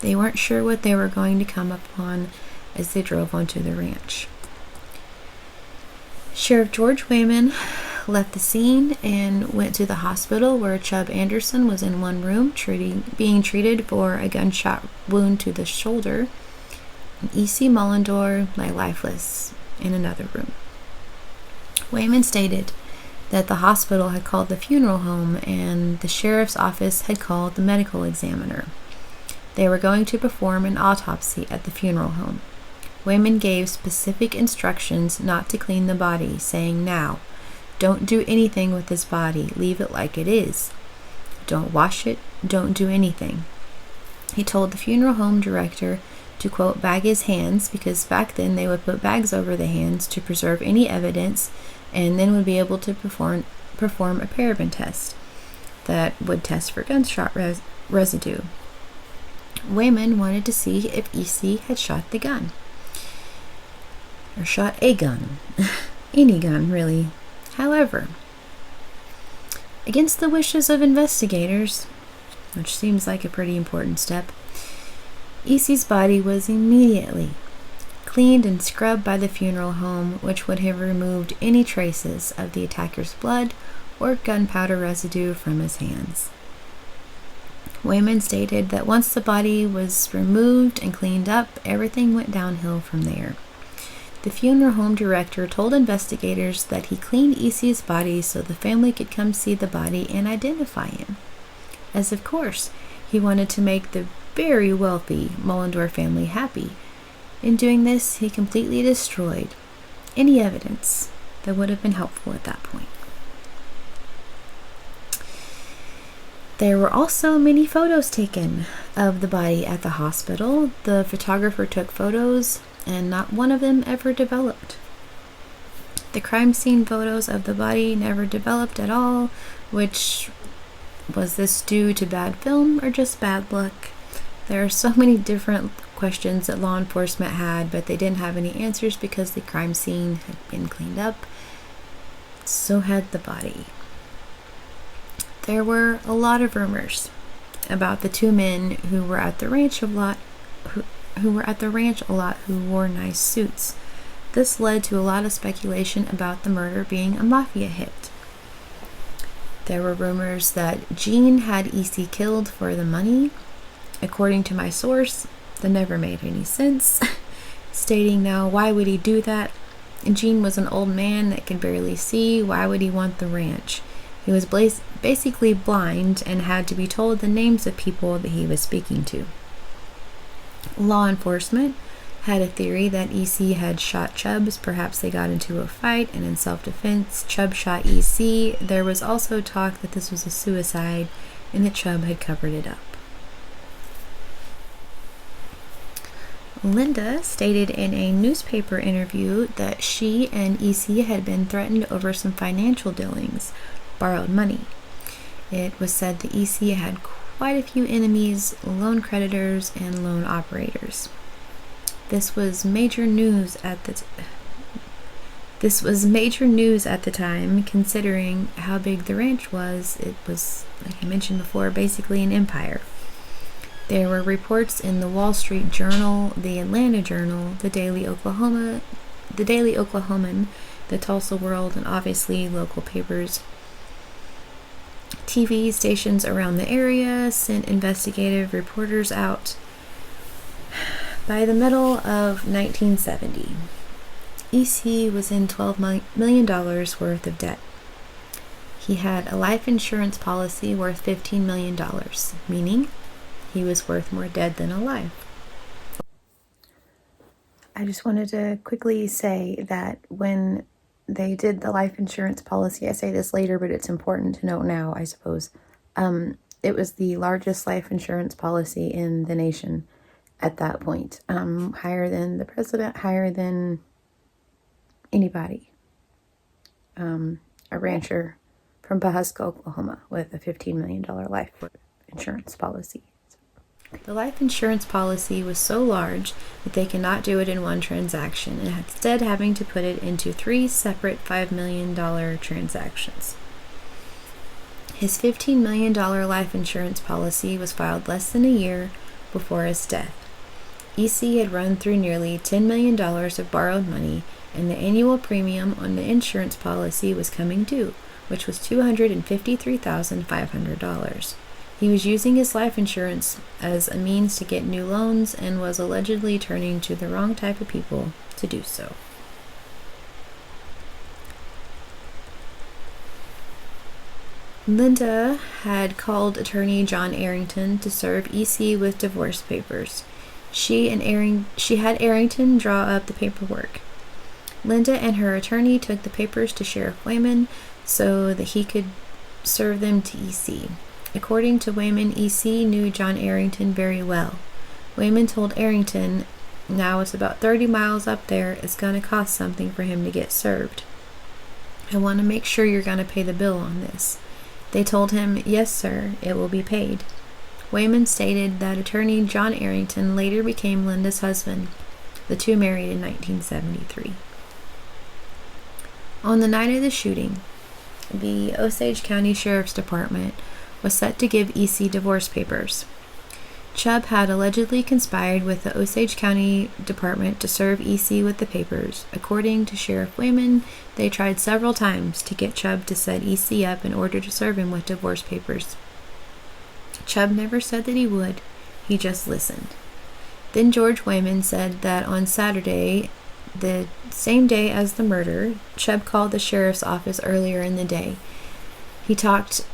They weren't sure what they were going to come upon as they drove onto the ranch. Sheriff George Wayman left the scene and went to the hospital, where Chub Anderson was in one room being treated for a gunshot wound to the shoulder, and E.C. Mullendore lay lifeless in another room. Wayman stated that the hospital had called the funeral home and the sheriff's office had called the medical examiner. They were going to perform an autopsy at the funeral home. Wayman gave specific instructions not to clean the body, saying, "Now, don't do anything with this body. Leave it like it is. Don't wash it. Don't do anything." He told the funeral home director to, quote, bag his hands, because back then they would put bags over the hands to preserve any evidence, and then would be able to perform a paraben test that would test for gunshot residue. Wayman wanted to see if E.C. had shot the gun. Or shot a gun. Any gun, really. However, against the wishes of investigators, which seems like a pretty important step, E.C.'s body was immediately cleaned and scrubbed by the funeral home, which would have removed any traces of the attacker's blood or gunpowder residue from his hands. Wayman stated that once the body was removed and cleaned up, everything went downhill from there. The funeral home director told investigators that he cleaned E.C.'s body so the family could come see the body and identify him, as of course he wanted to make the very wealthy Mullendore family happy. In doing this, he completely destroyed any evidence that would have been helpful at that point. There were also many photos taken of the body at the hospital. The photographer took photos, and not one of them ever developed. The crime scene photos of the body never developed at all, which was this due to bad film or just bad luck? There are so many different questions that law enforcement had, but they didn't have any answers because the crime scene had been cleaned up. So had the body. There were a lot of rumors about the two men who were at the ranch a lot who wore nice suits. This led to a lot of speculation about the murder being a mafia hit. There were rumors that Gene had E.C. killed for the money. According to my source, that never made any sense, stating, now, why would he do that? Gene was an old man that could barely see. Why would he want the ranch? He was basically blind and had to be told the names of people that he was speaking to. Law enforcement had a theory that E.C. had shot Chubbs. Perhaps they got into a fight, and in self-defense, Chubb shot E.C. There was also talk that this was a suicide and that Chubb had covered it up. Linda stated in a newspaper interview that she and E.C. had been threatened over some financial dealings, borrowed money. It was said that E.C. had quite a few enemies, loan creditors, and loan operators. This was major news at the time, considering how big the ranch was. It was, like I mentioned before, basically an empire. There were reports in the Wall Street Journal, the Atlanta Journal, the Daily Oklahoman, the Tulsa World, and obviously local papers. TV stations around the area sent investigative reporters out By the middle of 1970, EC was in $12 million worth of debt. He had a life insurance policy worth $15 million, meaning he was worth more dead than alive. I just wanted to quickly say that when they did the life insurance policy, I say this later, but it's important to note now, I suppose. It was the largest life insurance policy in the nation at that point. Higher than the president, higher than anybody. A rancher from Pahuska, Oklahoma, with a $15 million life insurance policy. The life insurance policy was so large that they could not do it in one transaction, and instead having to put it into 3 separate $5 million transactions. His $15 million life insurance policy was filed less than a year before his death. EC had run through nearly $10 million of borrowed money, and the annual premium on the insurance policy was coming due, which was $253,500. He was using his life insurance as a means to get new loans and was allegedly turning to the wrong type of people to do so. Linda had called attorney John Arrington to serve EC with divorce papers. She had Arrington draw up the paperwork. Linda and her attorney took the papers to Sheriff Wayman so that he could serve them to EC. According to Wayman, EC knew John Arrington very well. Wayman told Arrington, now it's about 30 miles up there, it's going to cost something for him to get served. I want to make sure you're going to pay the bill on this. They told him, yes sir, it will be paid. Wayman stated that attorney John Arrington later became Linda's husband. The two married in 1973. On the night of the shooting, the Osage County Sheriff's Department was set to give EC divorce papers. Chubb had allegedly conspired with the Osage County Department to serve EC with the papers. According to Sheriff Wayman, they tried several times to get Chubb to set EC up in order to serve him with divorce papers. Chubb never said that he would, he just listened. Then George Wayman said that on Saturday, the same day as the murder, Chubb called the sheriff's office earlier in the day. He talked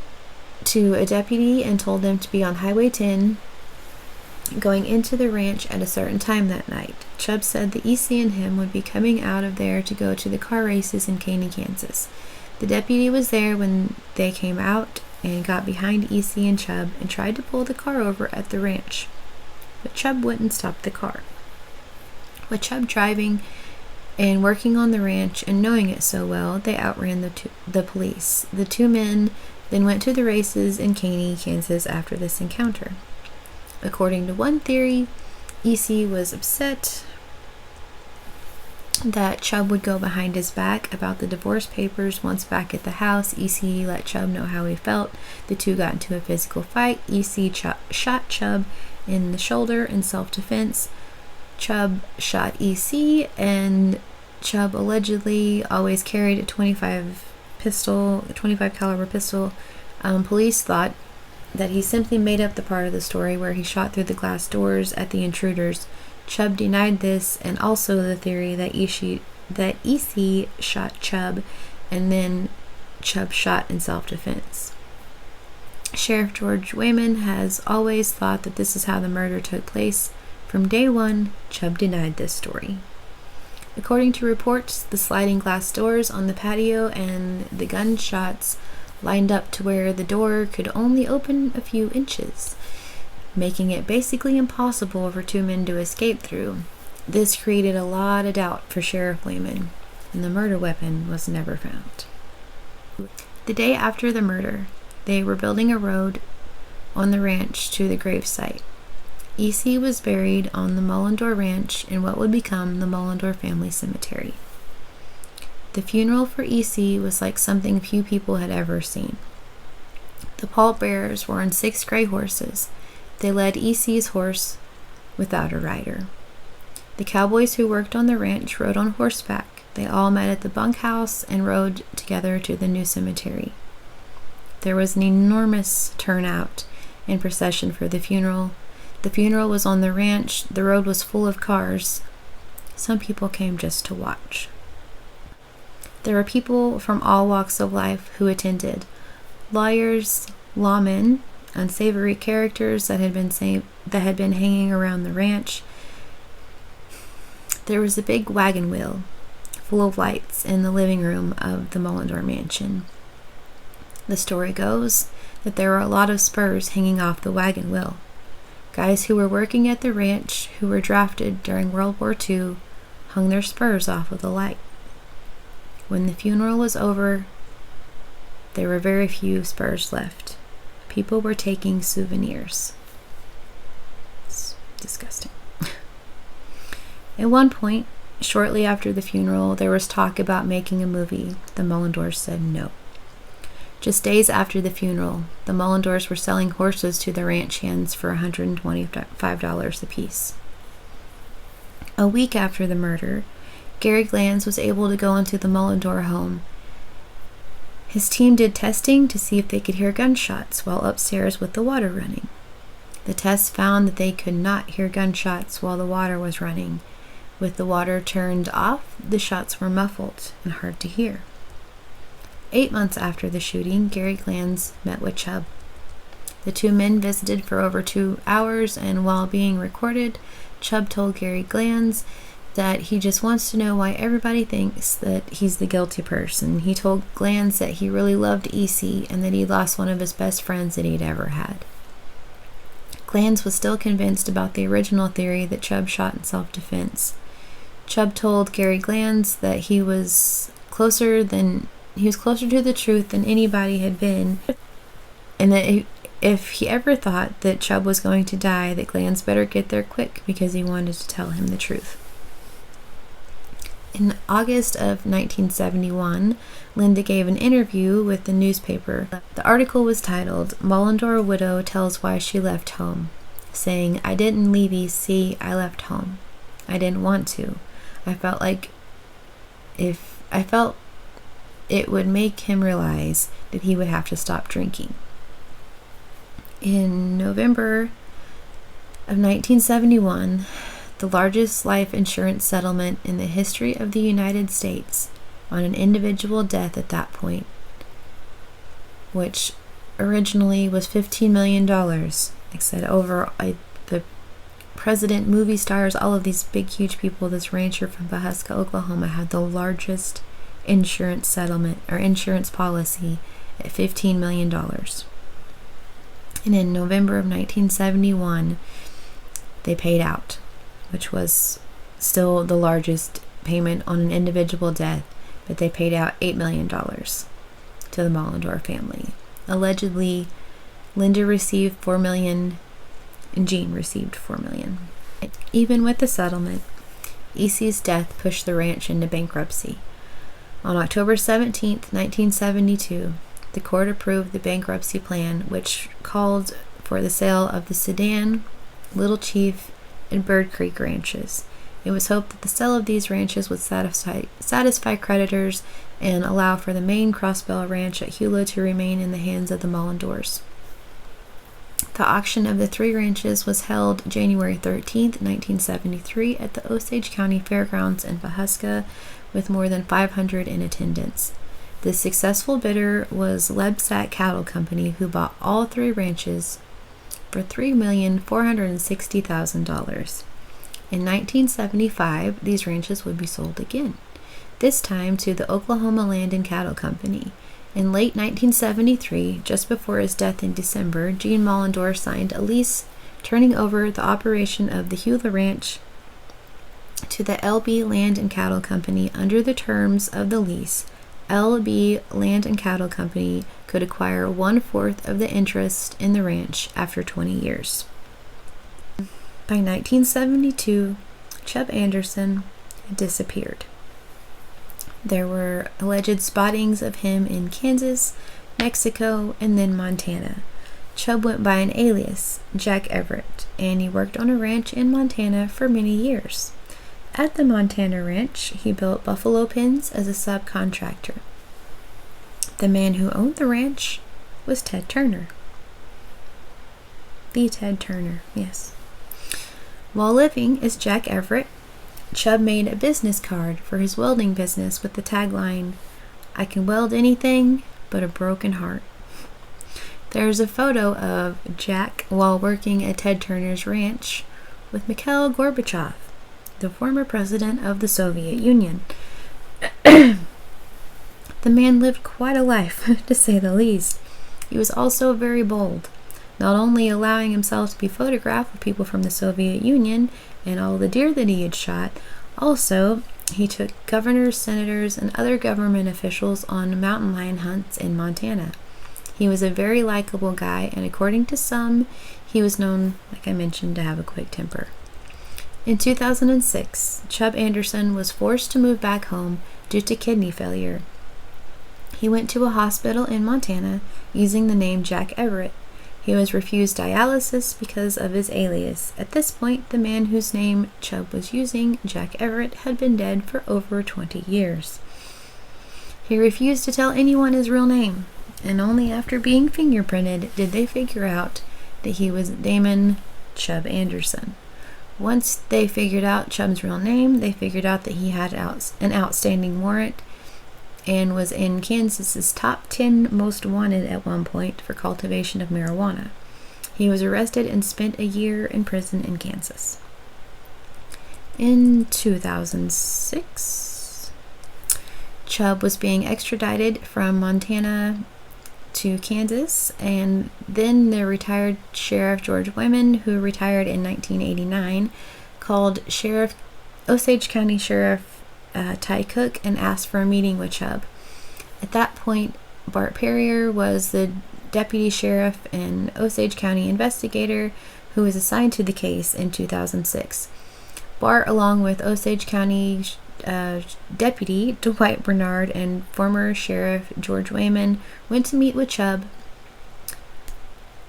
to a deputy and told them to be on Highway 10 going into the ranch at a certain time that night. Chubb said the EC and him would be coming out of there to go to the car races in Kwitny, Kansas. The deputy was there when they came out and got behind EC and Chubb and tried to pull the car over at the ranch. But Chubb wouldn't stop the car. With Chubb driving and working on the ranch and knowing it so well, they outran the police. The two men then went to the races in Kwitny, Kansas after this encounter. According to one theory, EC was upset that Chubb would go behind his back about the divorce papers. Once back at the house, EC let Chubb know how he felt. The two got into a physical fight. EC shot Chubb in the shoulder in self-defense. Chubb shot EC, and Chubb allegedly always carried a 25 caliber pistol. Police thought that he simply made up the part of the story where he shot through the glass doors at the intruders. Chubb denied this, and also the theory that EC shot Chubb and then Chubb shot in self-defense. Sheriff George Wayman has always thought that this is how the murder took place. From day one, Chubb denied this story. According to reports, the sliding glass doors on the patio and the gunshots lined up to where the door could only open a few inches, making it basically impossible for two men to escape through. This created a lot of doubt for Sheriff Wayman, and the murder weapon was never found. The day after the murder, they were building a road on the ranch to the gravesite. EC was buried on the Mullendore Ranch in what would become the Mullendore Family Cemetery. The funeral for EC was like something few people had ever seen. The pallbearers were on 6 gray horses. They led EC's horse without a rider. The cowboys who worked on the ranch rode on horseback. They all met at the bunkhouse and rode together to the new cemetery. There was an enormous turnout and procession for the funeral. The funeral was on the ranch. The road was full of cars. Some people came just to watch. There were people from all walks of life who attended. Lawyers, lawmen, unsavory characters that had been hanging around the ranch. There was a big wagon wheel full of lights in the living room of the Mullendore mansion. The story goes that there were a lot of spurs hanging off the wagon wheel. Guys who were working at the ranch, who were drafted during World War II, hung their spurs off of the light. When the funeral was over, there were very few spurs left. People were taking souvenirs. It's disgusting. At one point, shortly after the funeral, there was talk about making a movie. The Mullendores said no. Just days after the funeral, the Mullendores were selling horses to the ranch hands for $125 apiece. A week after the murder, Gary Glanz was able to go into the Mullendore home. His team did testing to see if they could hear gunshots while upstairs with the water running. The tests found that they could not hear gunshots while the water was running. With the water turned off, the shots were muffled and hard to hear. 8 months after the shooting, Gary Glanz met with Chubb. The two men visited for over 2 hours, and while being recorded, Chubb told Gary Glanz that he just wants to know why everybody thinks that he's the guilty person. He told Glanz that he really loved EC and that he lost one of his best friends that he'd ever had. Glanz was still convinced about the original theory that Chubb shot in self-defense. Chubb told Gary Glanz that he was closer to the truth than anybody had been, and that if he ever thought that Chubb was going to die, that Glanz better get there quick because he wanted to tell him the truth. In August of 1971, Linda gave an interview with the newspaper. The article was titled, "Mullendore Widow Tells Why She Left Home," saying, "I didn't leave EC, I left home. I didn't want to. I felt it would make him realize that he would have to stop drinking." In November of 1971, the largest life insurance settlement in the history of the United States on an individual death at that point, which originally was $15 million. Like I said, the president, movie stars, all of these big, huge people, this rancher from Pawhuska, Oklahoma, had the largest insurance settlement or insurance policy at $15 million. And in November of 1971, they paid out, which was still the largest payment on an individual death, but they paid out $8 million to the Mullendore family. Allegedly, Linda received $4 million and Gene received $4 million. Even with the settlement, EC's death pushed the ranch into bankruptcy. On October 17, 1972, the court approved the bankruptcy plan, which called for the sale of the Sedan, Little Chief, and Bird Creek ranches. It was hoped that the sale of these ranches would satisfy creditors and allow for the main Crossbell Ranch at Hewlett to remain in the hands of the Mullendores. The auction of the 3 ranches was held January 13, 1973 at the Osage County Fairgrounds in Pawhuska, with more than 500 in attendance. The successful bidder was Lebsack Cattle Company, who bought all 3 ranches for $3,460,000. In 1975, these ranches would be sold again, this time to the Oklahoma Land and Cattle Company. In late 1973, just before his death in December, Gene Mullendore signed a lease turning over the operation of the Hewlett Ranch to the LB Land and Cattle Company. Under the terms of the lease, LB Land and Cattle Company could acquire 1/4 of the interest in the ranch after 20 years. By 1972, Chubb Anderson had disappeared. There were alleged spottings of him in Kansas, Mexico, and then Montana. Chubb went by an alias, Jack Everett, and he worked on a ranch in Montana for many years. At the Montana ranch, he built buffalo pens as a subcontractor. The man who owned the ranch was Ted Turner. The Ted Turner, yes. While living as Jack Everett, Chubb made a business card for his welding business with the tagline, "I can weld anything but a broken heart." There's a photo of Jack while working at Ted Turner's ranch with Mikhail Gorbachev, the former president of the Soviet Union. The man lived quite a life, to say the least. He was also very bold, not only allowing himself to be photographed with people from the Soviet Union and all the deer that he had shot, also he took governors, senators, and other government officials on mountain lion hunts in Montana. He was a very likable guy, and according to some, he was known, like I mentioned, to have a quick temper. In 2006, Chubb Anderson was forced to move back home due to kidney failure. He went to a hospital in Montana using the name Jack Everett. He was refused dialysis because of his alias. At this point, the man whose name Chubb was using, Jack Everett, had been dead for over 20 years. He refused to tell anyone his real name, and only after being fingerprinted did they figure out that he was Damon Chubb Anderson. Once they figured out Chubb's real name, they figured out that he had an outstanding warrant and was in Kansas's top 10 most wanted at one point for cultivation of marijuana. He was arrested and spent a year in prison in Kansas. In 2006, Chubb was being extradited from Montana to Kansas, and then the retired Sheriff George Wayman, who retired in 1989, called Osage County Sheriff Ty Cook and asked for a meeting with Chubb. At that point, Bart Perrier was the deputy sheriff and Osage County investigator who was assigned to the case in 2006. Bart, along with Osage County Deputy Dwight Bernard and former Sheriff George Wayman, went to meet with Chubb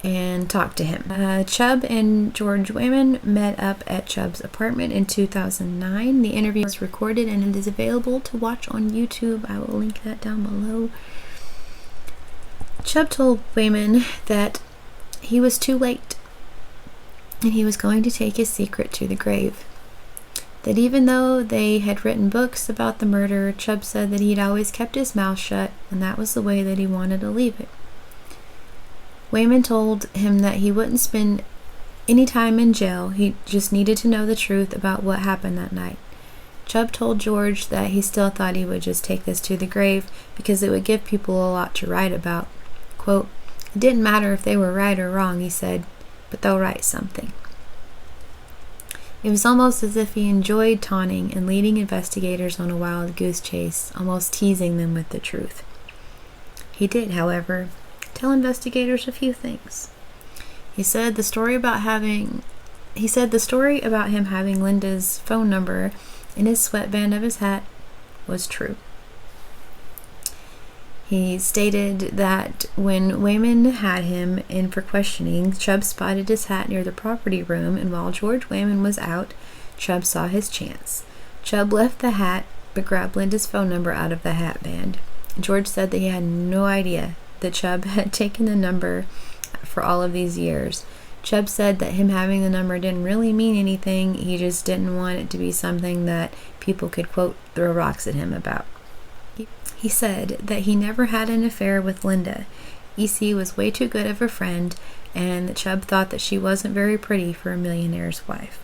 and talked to him. Chubb and George Wayman met up at Chubb's apartment in 2009. The interview was recorded and it is available to watch on YouTube. I will link that down below. Chubb told Wayman that he was too late and he was going to take his secret to the grave. That even though they had written books about the murder, Chubb said that he'd always kept his mouth shut and that was the way that he wanted to leave it. Wayman told him that he wouldn't spend any time in jail. He just needed to know the truth about what happened that night. Chubb told George that he still thought he would just take this to the grave because it would give people a lot to write about. Quote, "It didn't matter if they were right or wrong," he said, "but they'll write something." It was almost as if he enjoyed taunting and leading investigators on a wild goose chase, almost teasing them with the truth. He did, however, tell investigators a few things. He said the story about him having Linda's phone number in his sweatband of his hat was true. He stated that when Wayman had him in for questioning, Chubb spotted his hat near the property room, and while George Wayman was out, Chubb saw his chance. Chubb left the hat but grabbed Linda's phone number out of the hat band. George said that he had no idea that Chubb had taken the number for all of these years. Chubb said that him having the number didn't really mean anything. He just didn't want it to be something that people could, quote, throw rocks at him about. He said that he never had an affair with Linda. EC was way too good of a friend, and that Chubb thought that she wasn't very pretty for a millionaire's wife,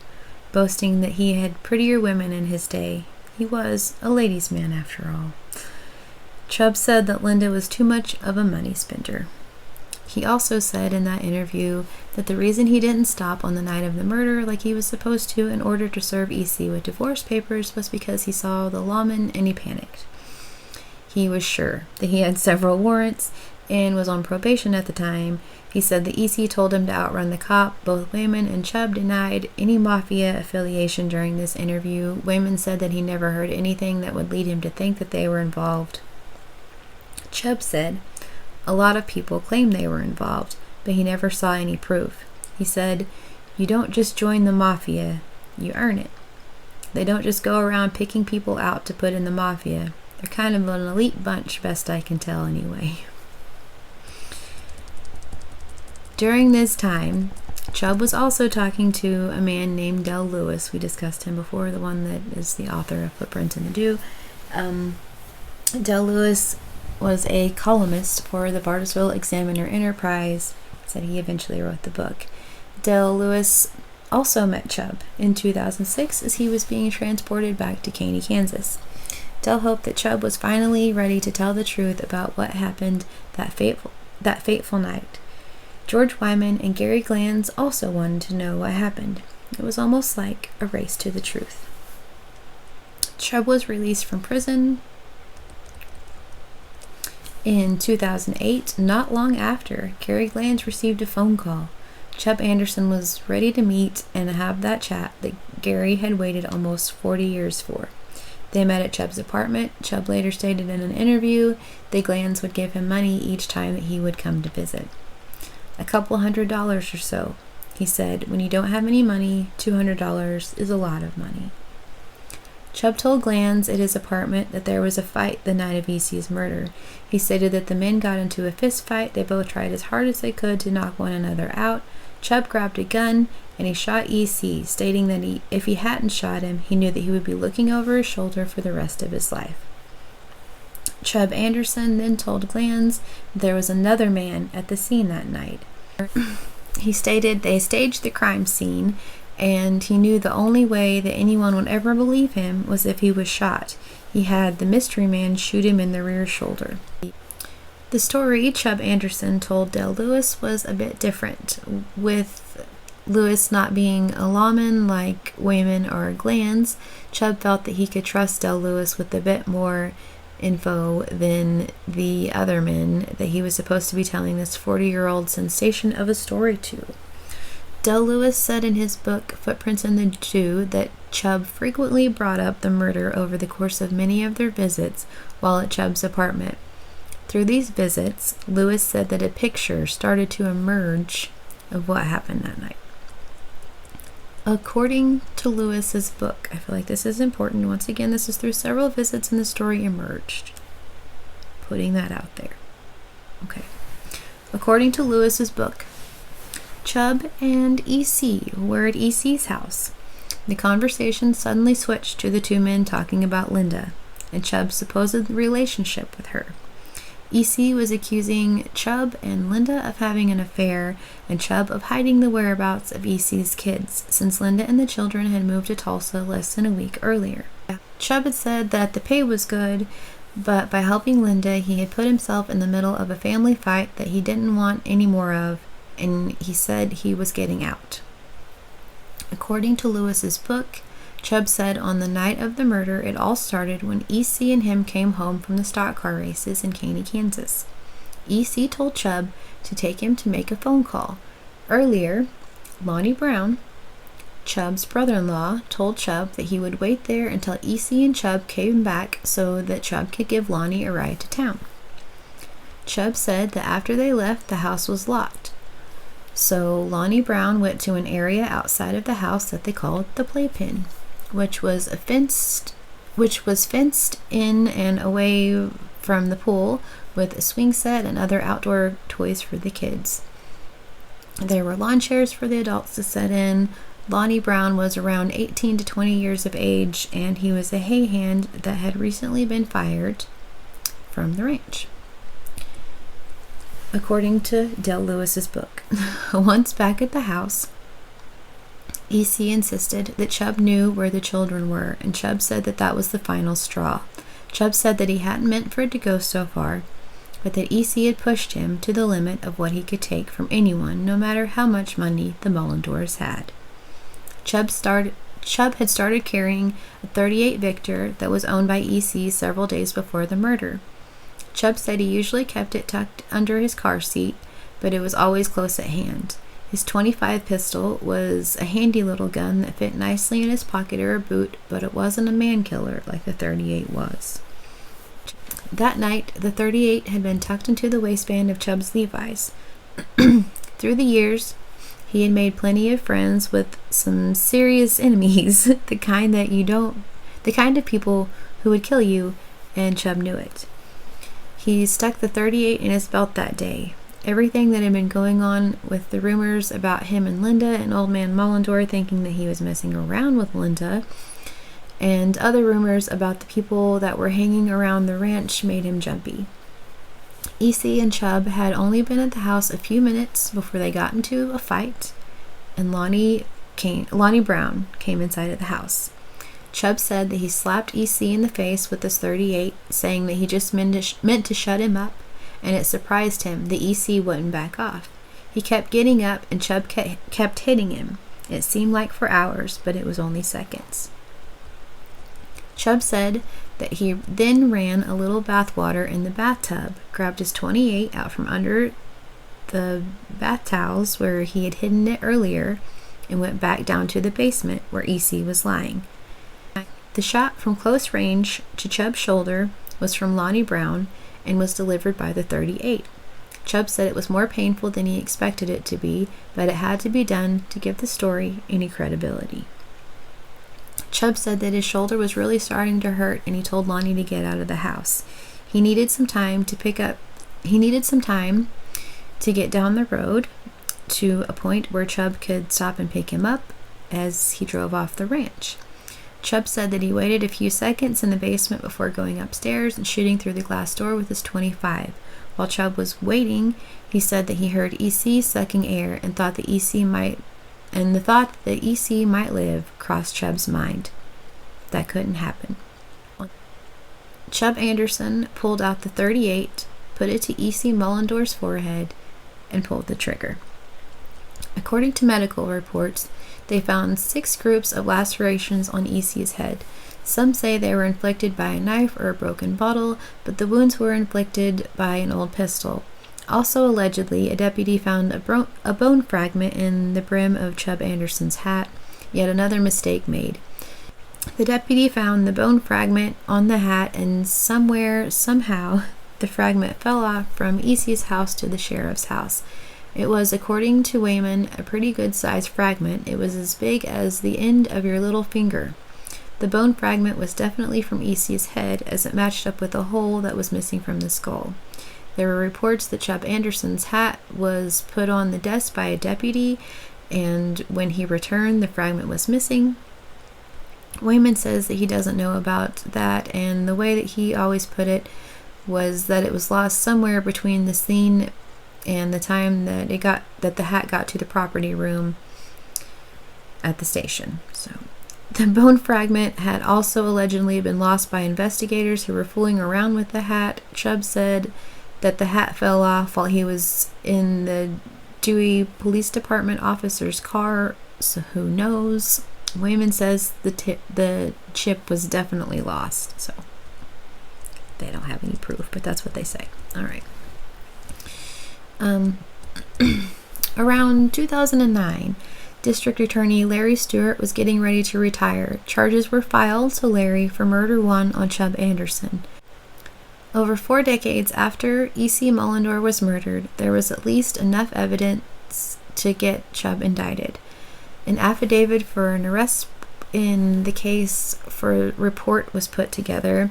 boasting that he had prettier women in his day. He was a ladies' man after all. Chubb said that Linda was too much of a money spender. He also said in that interview that the reason he didn't stop on the night of the murder like he was supposed to in order to serve EC with divorce papers was because he saw the lawman and he panicked. He was sure that he had several warrants and was on probation at the time. He said the EC told him to outrun the cop. Both Wayman and Chubb denied any mafia affiliation during this interview. Wayman said that he never heard anything that would lead him to think that they were involved. Chubb said a lot of people claim they were involved, but he never saw any proof. He said, "You don't just join the mafia, you earn it. They don't just go around picking people out to put in the mafia. They're kind of an elite bunch, best I can tell anyway." During this time, Chubb was also talking to a man named Del Lewis. We discussed him before, the one that is the author of Footprints in the Dew. Del Lewis was a columnist for the Bartlesville Examiner Enterprise. Said he eventually wrote the book. Del Lewis also met Chubb in 2006 as he was being transported back to Caney, Kansas. Del hoped that Chubb was finally ready to tell the truth about what happened that fateful night. George Wyman and Gary Glanz also wanted to know what happened. It was almost like a race to the truth. Chubb was released from prison in 2008. Not long after, Gary Glanz received a phone call. Chubb Anderson was ready to meet and have that chat that Gary had waited almost 40 years for. They met at Chubb's apartment. Chubb later stated in an interview that Glanz would give him money each time that he would come to visit. A couple $100 or so. He said, when you don't have any money, $200 is a lot of money. Chubb told Glanz at his apartment that there was a fight the night of E.C.'s murder. He stated that the men got into a fist fight. They both tried as hard as they could to knock one another out. Chubb grabbed a gun and he shot E.C., stating that if he hadn't shot him, he knew that he would be looking over his shoulder for the rest of his life. Chubb Anderson then told Glanz there was another man at the scene that night. He stated they staged the crime scene, and he knew the only way that anyone would ever believe him was if he was shot. He had the mystery man shoot him in the rear shoulder. The story Chubb Anderson told Del Lewis was a bit different, with Lewis not being a lawman like Wayman or Glanz. Chubb felt that he could trust Del Lewis with a bit more info than the other men that he was supposed to be telling this 40-year-old sensation of a story to. Del Lewis said in his book Footprints in the Dew that Chubb frequently brought up the murder over the course of many of their visits while at Chubb's apartment. Through these visits, Lewis said that a picture started to emerge of what happened that night. According to Lewis's book, I feel like this is important. Once again, this is through several visits and the story emerged. Putting that out there. Okay. According to Lewis's book, Chubb and E.C. were at E.C.'s house. The conversation suddenly switched to the two men talking about Linda and Chubb's supposed relationship with her. E.C. was accusing Chubb and Linda of having an affair, and Chubb of hiding the whereabouts of E.C.'s kids, since Linda and the children had moved to Tulsa less than a week earlier. Chubb had said that the pay was good, but by helping Linda, he had put himself in the middle of a family fight that he didn't want any more of, and he said he was getting out. According to Lewis's book, Chubb said on the night of the murder, it all started when E.C. and him came home from the stock car races in Caney, Kansas. E.C. told Chubb to take him to make a phone call. Earlier, Lonnie Brown, Chubb's brother-in-law, told Chubb that he would wait there until E.C. and Chubb came back so that Chubb could give Lonnie a ride to town. Chubb said that after they left, the house was locked. So Lonnie Brown went to an area outside of the house that they called the playpen, which was fenced in and away from the pool, with a swing set and other outdoor toys for the kids. There were lawn chairs for the adults to sit in. Lonnie Brown was around 18 to 20 years of age, and he was a hay hand that had recently been fired from the ranch. According to Del Lewis's book, once back at the house, E.C. insisted that Chubb knew where the children were, and Chubb said that that was the final straw. Chubb said that he hadn't meant for it to go so far, but that E.C. had pushed him to the limit of what he could take from anyone, no matter how much money the Mullendores had. Chubb had started carrying a .38 Victor that was owned by E.C. several days before the murder. Chubb said he usually kept it tucked under his car seat, but it was always close at hand. His .25 pistol was a handy little gun that fit nicely in his pocket or a boot, but it wasn't a man-killer like the .38 was. That night, the .38 had been tucked into the waistband of Chubb's Levi's. Through the years, he had made plenty of friends with some serious enemies, the kind of people who would kill you, and Chubb knew it. He stuck the .38 in his belt that day, Everything that had been going on with the rumors about him and Linda, and old man Mullendore thinking that he was messing around with Linda, and other rumors about the people that were hanging around the ranch made him jumpy. EC and Chubb had only been at the house a few minutes before they got into a fight, and Lonnie Brown came inside of the house. Chubb said that he slapped EC in the face with his .38, saying that he just meant to shut him up, and it surprised him that EC wouldn't back off. He kept getting up, and Chubb kept hitting him. It seemed like for hours, but it was only seconds. Chubb said that he then ran a little bathwater in the bathtub, grabbed his .28 out from under the bath towels where he had hidden it earlier, and went back down to the basement where EC was lying. The shot from close range to Chubb's shoulder was from Lonnie Brown and was delivered by the .38. Chubb said it was more painful than he expected it to be, but it had to be done to give the story any credibility. Chubb said that his shoulder was really starting to hurt, and he told Lonnie to get out of the house. He needed some time to get down the road to a point where Chubb could stop and pick him up as he drove off the ranch. Chubb said that he waited a few seconds in the basement before going upstairs and shooting through the glass door with his .25. While Chubb was waiting, he said that he heard EC sucking air and thought that EC might live crossed Chubb's mind. That couldn't happen. Chubb Anderson pulled out the .38, put it to EC Mullendore's forehead, and pulled the trigger. According to medical reports, they found 6 groups of lacerations on EC's head. Some say they were inflicted by a knife or a broken bottle, but the wounds were inflicted by an old pistol. Also, allegedly, a deputy found a bone fragment in the brim of Chubb Anderson's hat, yet another mistake made. The deputy found the bone fragment on the hat, and somehow, the fragment fell off from EC's house to the sheriff's house. It was, according to Wayman, a pretty good-sized fragment. It was as big as the end of your little finger. The bone fragment was definitely from EC's head, as it matched up with a hole that was missing from the skull. There were reports that Chubb Anderson's hat was put on the desk by a deputy, and when he returned, the fragment was missing. Wayman says that he doesn't know about that, and the way that he always put it was that it was lost somewhere between the scene and the time that the hat got to the property room at the station. So the bone fragment had also allegedly been lost by investigators who were fooling around with the hat. Chubb said that the hat fell off while he was in the Dewey Police Department officer's car, so who knows? Wayman says the chip was definitely lost, so they don't have any proof, but that's what they say. All right. Around 2009, District Attorney Larry Stewart was getting ready to retire. Charges were filed to Larry for murder 1 on Chubb Anderson. Over 4 decades after E.C. Mullendore was murdered, there was at least enough evidence to get Chubb indicted. An affidavit for an arrest in the case for report was put together.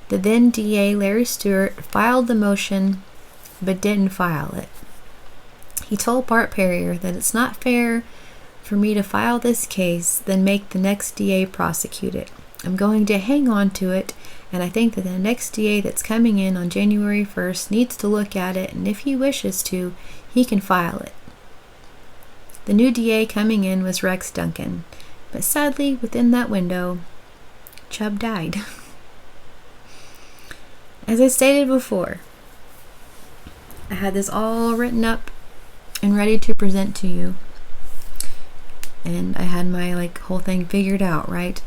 The then DA, Larry Stewart, filed the motion but didn't file it. He told Bart Perrier that it's not fair for me to file this case, then make the next DA prosecute it. I'm going to hang on to it, and I think that the next DA that's coming in on January 1st needs to look at it, and if he wishes to, he can file it. The new DA coming in was Rex Duncan, but sadly, within that window, Chubb died. As I stated before, I had this all written up and ready to present to you. And I had my whole thing figured out, right?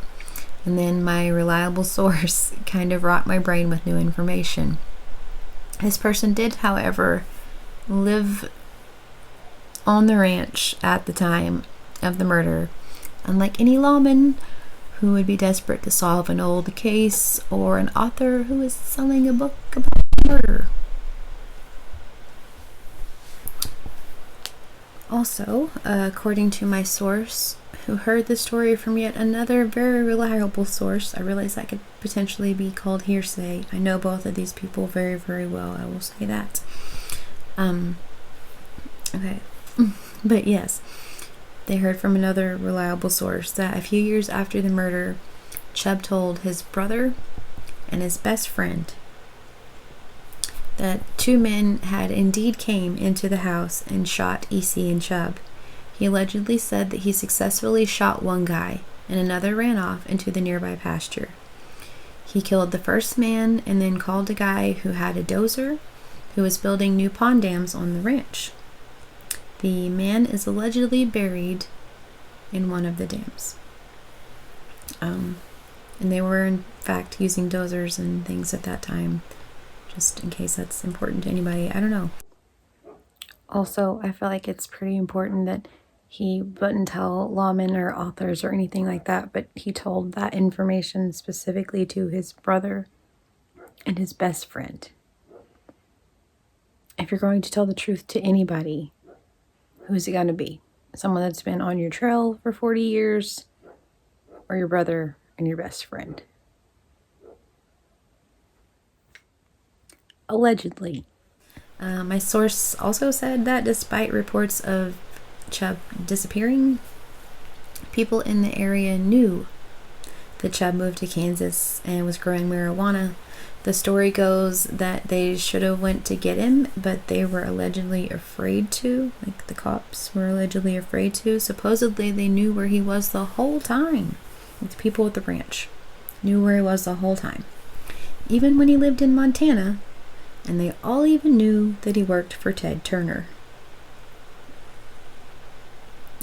And then my reliable source kind of rocked my brain with new information. This person did, however, live on the ranch at the time of the murder, unlike any lawman who would be desperate to solve an old case or an author who is selling a book about murder. Also, according to my source, who heard the story from yet another very reliable source, I realize that could potentially be called hearsay. I know both of these people very, very well, I will say that. Okay. But yes, they heard from another reliable source that a few years after the murder, Chubb told his brother and his best friend that two men had indeed came into the house and shot EC and Chubb. He allegedly said that he successfully shot one guy and another ran off into the nearby pasture. He killed the first man and then called a guy who had a dozer who was building new pond dams on the ranch. The man is allegedly buried in one of the dams. And they were in fact using dozers and things at that time, just in case that's important to anybody. I don't know. Also, I feel like it's pretty important that he wouldn't tell lawmen or authors or anything like that, but he told that information specifically to his brother and his best friend. If you're going to tell the truth to anybody, who's it going to be? Someone that's been on your trail for 40 years, or your brother and your best friend? Allegedly. My source also said that despite reports of Chubb disappearing, people in the area knew that Chubb moved to Kansas and was growing marijuana. The story goes that they should have went to get him, but they were allegedly afraid to. Like, the cops were allegedly afraid to. Supposedly they knew where he was the whole time. The people at the ranch knew where he was the whole time. Even when he lived in Montana, and they all even knew that he worked for Ted Turner.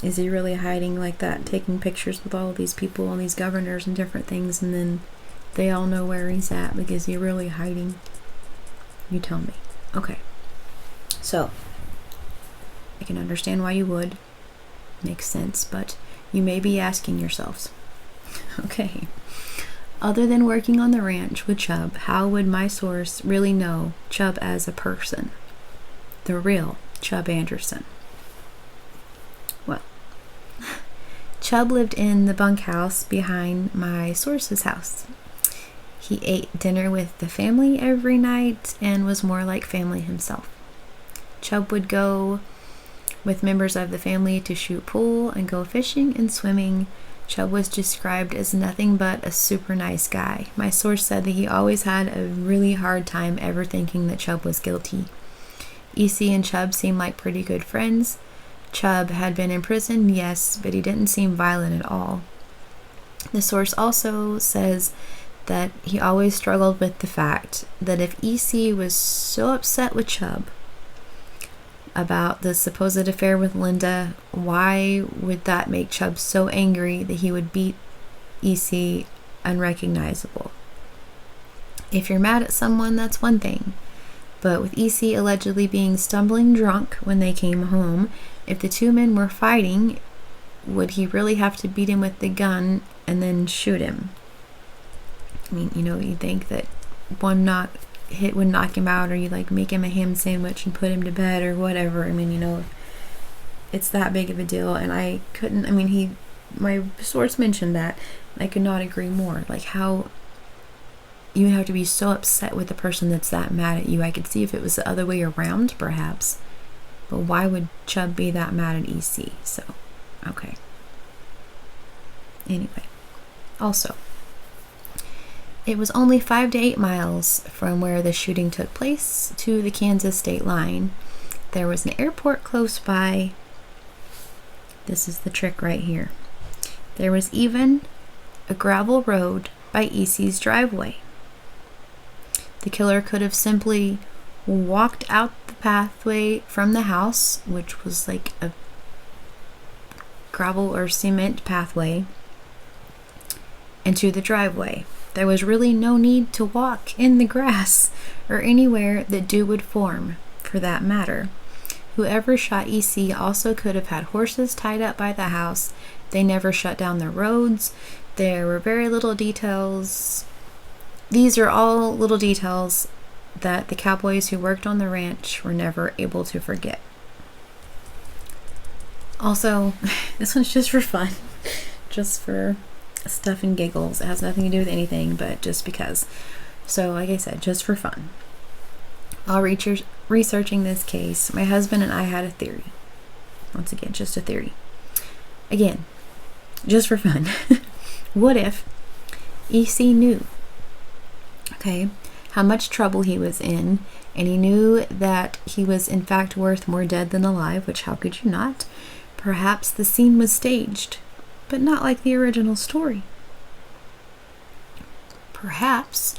Is he really hiding like that, taking pictures with all of these people and these governors and different things, and then they all know where he's at? Like, is he really hiding? You tell me. Okay. So, I can understand why you would. Makes sense, but you may be asking yourselves, okay, other than working on the ranch with Chubb, how would my source really know Chubb as a person? The real Chubb Anderson. Well, Chubb lived in the bunkhouse behind my source's house. He ate dinner with the family every night and was more like family himself. Chubb would go with members of the family to shoot pool and go fishing and swimming. Chubb was described as nothing but a super nice guy. My source said that he always had a really hard time ever thinking that Chubb was guilty. EC and Chubb seemed like pretty good friends. Chubb had been in prison, yes, but he didn't seem violent at all. The source also says that he always struggled with the fact that if EC was so upset with Chubb about the supposed affair with Linda, why would that make Chubb so angry that he would beat EC unrecognizable? If you're mad at someone, that's one thing. But with EC allegedly being stumbling drunk when they came home, if the two men were fighting, would he really have to beat him with the gun and then shoot him? I mean, you'd think that one hit would knock him out, or you make him a ham sandwich and put him to bed or whatever. I mean, it's that big of a deal. And my source mentioned that. I could not agree more. Like, how you have to be so upset with the person that's that mad at you. I could see if it was the other way around, perhaps. But why would Chubb be that mad at EC? So, okay. Anyway. Also, it was only 5 to 8 miles from where the shooting took place to the Kansas state line. There was an airport close by. This is the trick right here. There was even a gravel road by EC's driveway. The killer could have simply walked out the pathway from the house, which was like a gravel or cement pathway, into the driveway. There was really no need to walk in the grass or anywhere that dew would form, for that matter. Whoever shot EC also could have had horses tied up by the house. They never shut down the roads. There were very little details. These are all little details that the cowboys who worked on the ranch were never able to forget. Also, this one's just for fun. Just for stuff and giggles. It has nothing to do with anything, but just because. So, like I said, just for fun. While researching this case, my husband and I had a theory. once again, just a theory. Again, just for fun. What if EC knew, okay, how much trouble he was in, and he knew that he was in fact worth more dead than alive, which how could you not? Perhaps the scene was staged, but not like the original story. Perhaps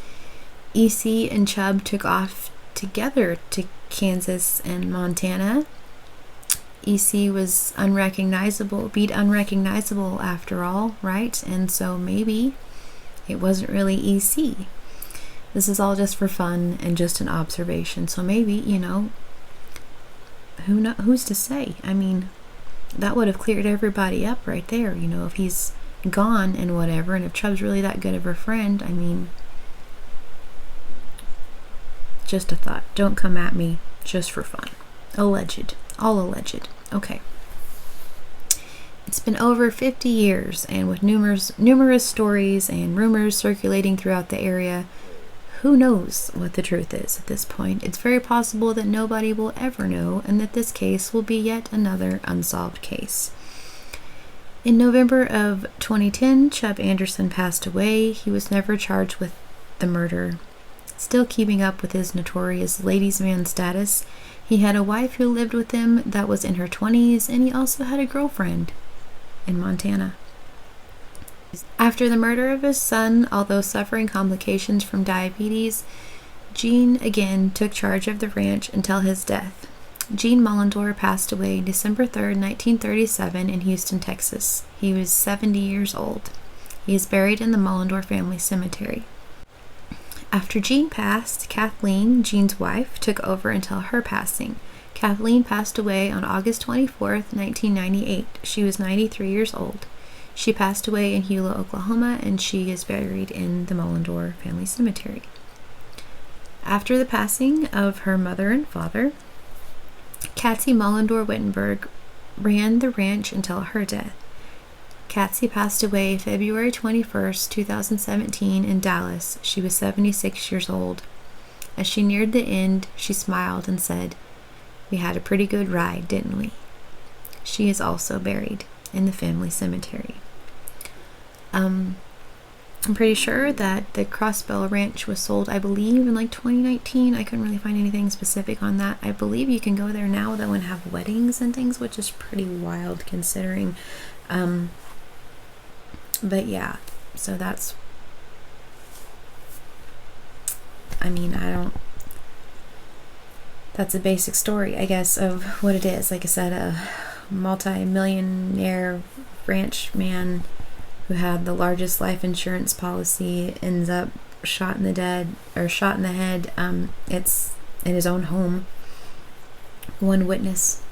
EC and Chubb took off together to Kansas and Montana. EC was unrecognizable after all, right? And so maybe it wasn't really EC. This is all just for fun and just an observation. So maybe, who's to say? I mean, that would have cleared everybody up right there, if he's gone and whatever, and if Chubb's really that good of a friend, I mean, just a thought. Don't come at me, just for fun. Alleged. All alleged. Okay. It's been over 50 years, and with numerous stories and rumors circulating throughout the area, who knows what the truth is at this point? It's very possible that nobody will ever know, and that this case will be yet another unsolved case. In November of 2010, Chubb Anderson passed away. He was never charged with the murder. Still keeping up with his notorious ladies' man status, he had a wife who lived with him that was in her 20s, and he also had a girlfriend in Montana. After the murder of his son, although suffering complications from diabetes, Gene again took charge of the ranch until his death. Gene Mullendore passed away December 3rd, 1937 in Houston, Texas. He was 70 years old. He is buried in the Mullendore family cemetery. After Gene passed, Kathleen, Gene's wife, took over until her passing. Kathleen passed away on August 24th, 1998. She was 93 years old. She passed away in Hula, Oklahoma, and she is buried in the Mullendore family cemetery. After the passing of her mother and father, Katsy Mullendore Wittenberg ran the ranch until her death. Katsy passed away February 21st, 2017 in Dallas. She was 76 years old. As she neared the end, she smiled and said, "We had a pretty good ride, didn't we?" She is also buried in the family cemetery. I'm pretty sure that the Crossbell Ranch was sold, I believe, in like 2019. I couldn't really find anything specific on that. I believe you can go there now, though, and have weddings and things, which is pretty wild considering. But yeah, so that's, that's a basic story, I guess, of what it is. Like I said, a multi-millionaire ranch man who had the largest life insurance policy ends up shot in the head. It's in his own home. One witness.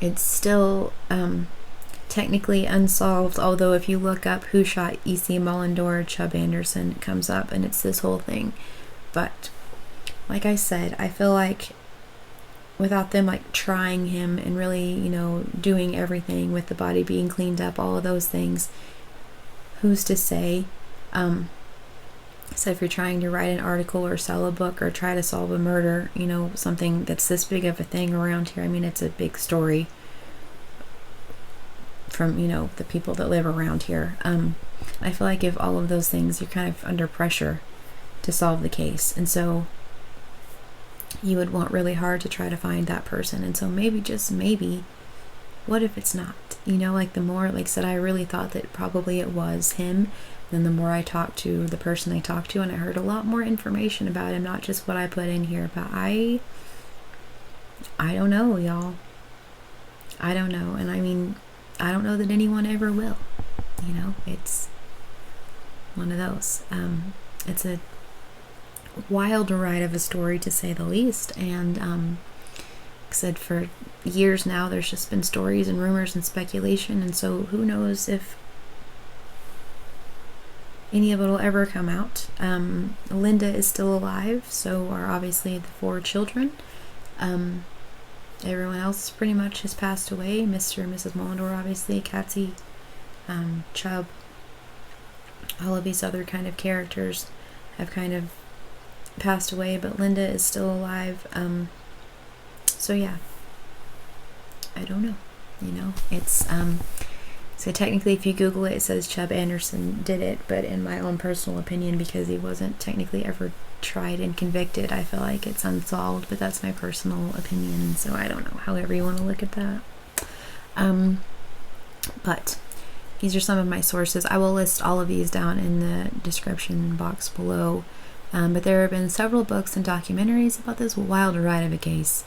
It's still technically unsolved, although if you look up who shot E.C. Mullendore, Chubb Anderson, it comes up and it's this whole thing. But like I said, I feel like without them like trying him and really, doing everything with the body being cleaned up, all of those things, who's to say? So if you're trying to write an article or sell a book or try to solve a murder, something that's this big of a thing around here, it's a big story from, the people that live around here. I feel like if all of those things, you're kind of under pressure to solve the case. And so you would want really hard to try to find that person. And so maybe, just maybe, what if it's not? Like the more, like I said, I really thought that probably it was him. Then the more I talked to the person I talked to, and I heard a lot more information about him, not just what I put in here, but I don't know, y'all. I don't know. And I don't know that anyone ever will. It's one of those. It's a wild ride of a story, to say the least. And like I said, for years now, there's just been stories and rumors and speculation. And so who knows if any of it will ever come out. Linda is still alive, so are obviously the 4 children. Everyone else pretty much has passed away. Mr. and Mrs. Mullendore, obviously, Katsy, Chubb, all of these other kind of characters have kind of passed away, but Linda is still alive. So yeah, I don't know. you know, it's so technically if you Google it, it says Chubb Anderson did it, but in my own personal opinion, because he wasn't technically ever tried and convicted, I feel like it's unsolved, but that's my personal opinion, so I don't know, however you want to look at that. But these are some of my sources. I will list all of these down in the description box below. But there have been several books and documentaries about this wild ride of a case.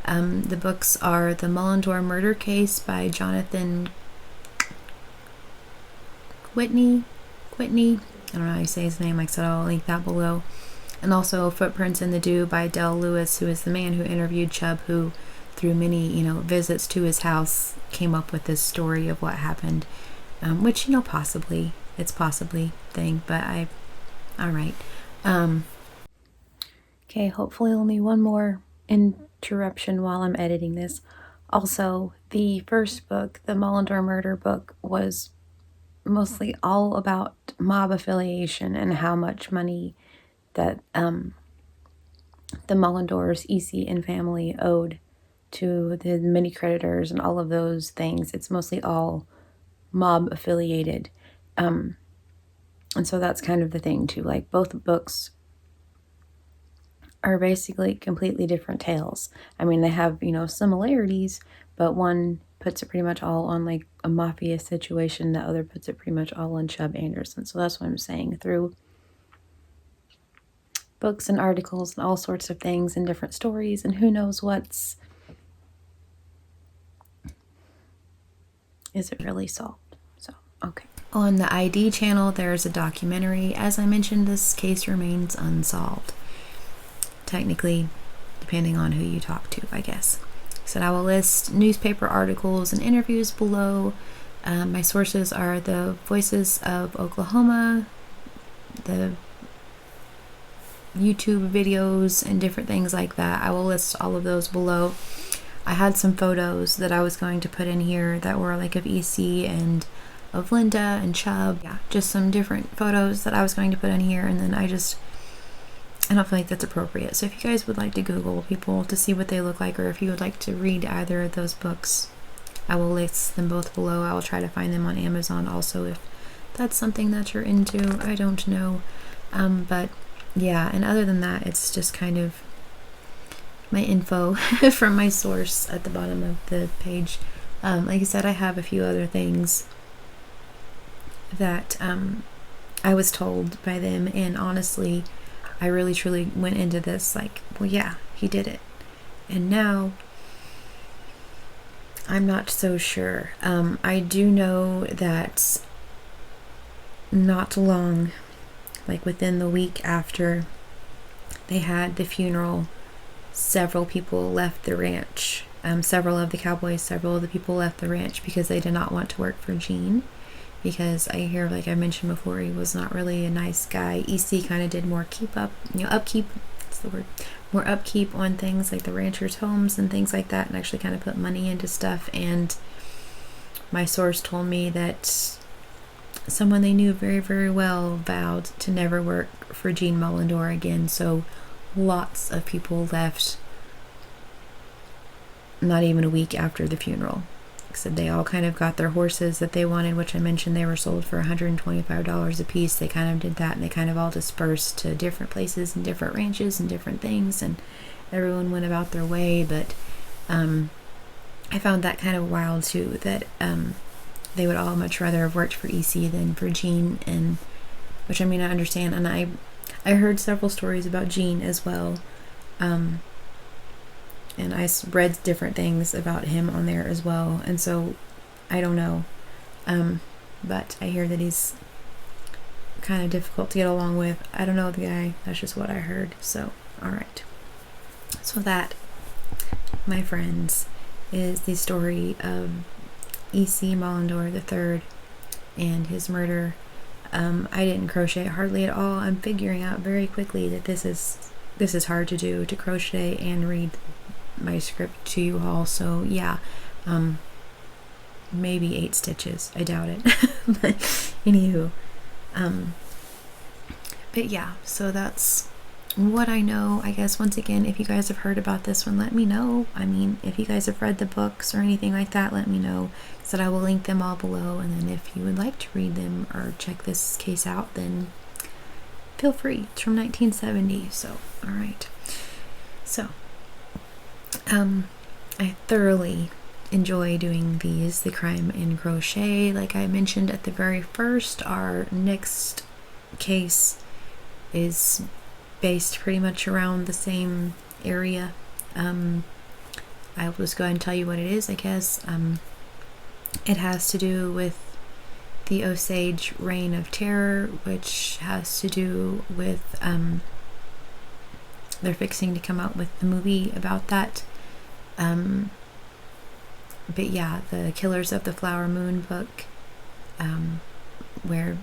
The books are The Mullendore Murder Case by Jonathan Kwitny. I don't know how you say his name. Like I said, I'll link that below. And also Footprints in the Dew by Del Lewis, who is the man who interviewed Chubb, who through many, visits to his house came up with this story of what happened. Which, possibly, it's possibly thing, but alright. Okay, hopefully only one more interruption while I'm editing this. Also, the first book, the Mullendore Murder book, was mostly all about mob affiliation and how much money that the Mullendores, EC and family, owed to the many creditors and all of those things. It's mostly all mob affiliated. And so that's kind of the thing too. Like, both books are basically completely different tales. I mean, they have, similarities, but one puts it pretty much all on like a mafia situation. The other puts it pretty much all on Chubb Anderson. So that's what I'm saying. Through books and articles and all sorts of things and different stories, and who knows is it really solved? So, okay. On the ID channel, there's a documentary. As I mentioned, this case remains unsolved. Technically, depending on who you talk to, I guess. So I will list newspaper articles and interviews below. My sources are the Voices of Oklahoma, the YouTube videos, and different things like that. I will list all of those below. I had some photos that I was going to put in here that were like of EC and of Linda and Chubb. Yeah, just some different photos that I was going to put in here, and then I don't feel like that's appropriate. So if you guys would like to Google people to see what they look like, or if you would like to read either of those books, I will list them both below. I will try to find them on Amazon also if that's something that you're into. I don't know. But yeah, and other than that, it's just kind of my info from my source at the bottom of the page. Like I said, I have a few other things that I was told by them, and honestly, I really truly went into this like, well, yeah, he did it. And now I'm not so sure. I do know that not long, like within the week after they had the funeral, several people left the ranch. Several of the cowboys, several of the people left the ranch because they did not want to work for Gene. Because I hear, like I mentioned before, he was not really a nice guy. EC kind of did more upkeep, that's the word, more upkeep on things like the ranchers' homes and things like that, and actually kind of put money into stuff. And my source told me that someone they knew very, very well vowed to never work for Gene Mullendore again. So lots of people left not even a week after the funeral. Said they all kind of got their horses that they wanted, which I mentioned they were sold for $125 a piece. They kind of did that, and they kind of all dispersed to different places and different ranches and different things, and everyone went about their way. But I found that kind of wild too, that they would all much rather have worked for EC than for Gene, and which, I mean, I understand. And I heard several stories about Gene as well, and I read different things about him on there as well. And so I don't know, but I hear that he's kind of difficult to get along with. I don't know the guy, that's just what I heard. So alright, so that, my friends, is the story of E.C. Mullendore III and his murder. I didn't crochet hardly at all. I'm figuring out very quickly that this is hard to do, to crochet and read my script to you all. So yeah, maybe 8 stitches. I doubt it. But anywho, but yeah, so that's what I know, I guess, once again, if you guys have heard about this one, let me know. I mean, if you guys have read the books or anything like that, let me know, so that I will link them all below. And then if you would like to read them or check this case out, then feel free. It's from 1970, so all right. So I thoroughly enjoy doing these, the crime and crochet. Like I mentioned at the very first, our next case is based pretty much around the same area. I'll just go ahead and tell you what it is, I guess. It has to do with the Osage Reign of Terror, which has to do with they're fixing to come out with the movie about that. But yeah, the Killers of the Flower Moon book, where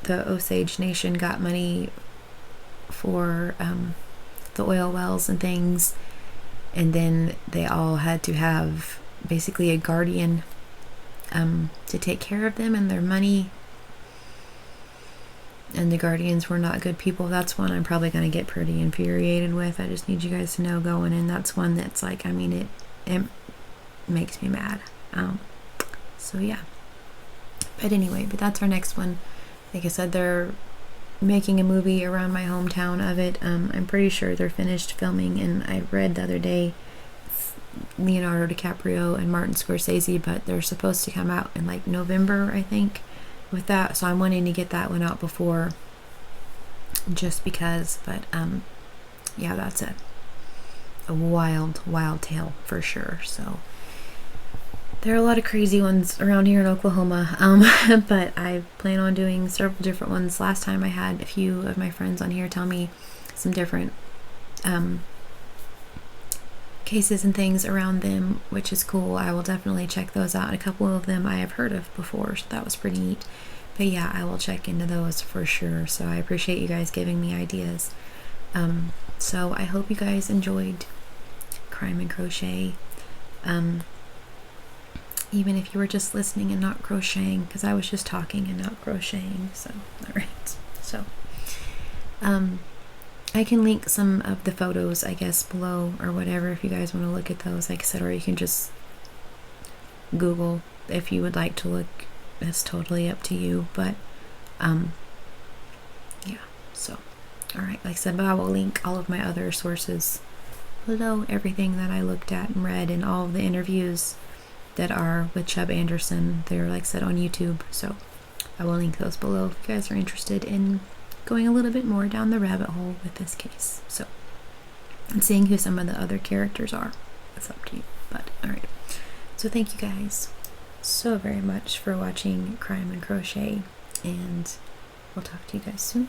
the Osage Nation got money for the oil wells and things, and then they all had to have basically a guardian to take care of them and their money, and the guardians were not good people. That's one I'm probably going to get pretty infuriated with. I just need you guys to know going in, that's one that's like, I mean, it makes me mad. So yeah, but anyway, but that's our next one. Like I said, they're making a movie around my hometown of it. I'm pretty sure they're finished filming, and I read the other day Leonardo DiCaprio and Martin Scorsese, but they're supposed to come out in like November, I think, with that. So I'm wanting to get that one out before, just because. But yeah, that's a wild tale for sure. So there are a lot of crazy ones around here in Oklahoma, but I plan on doing several different ones. Last time I had a few of my friends on here tell me some different cases and things around them, which is cool. I will definitely check those out. A couple of them I have heard of before, so that was pretty neat. But yeah, I will check into those for sure. So I appreciate you guys giving me ideas. So I hope you guys enjoyed Crime and Crochet. Even if you were just listening and not crocheting, because I was just talking and not crocheting. So alright, so I can link some of the photos, I guess, below or whatever, if you guys want to look at those, like I said, or you can just Google if you would like to look. It's totally up to you. But yeah, so alright, like I said, but I will link all of my other sources below, everything that I looked at and read, and all of the interviews that are with Chubb Anderson. They're, like I said, on YouTube, so I will link those below if you guys are interested in going a little bit more down the rabbit hole with this case. So, and seeing who some of the other characters are. It's up to you. But alright, so thank you guys so very much for watching Crime and Crochet, and we'll talk to you guys soon.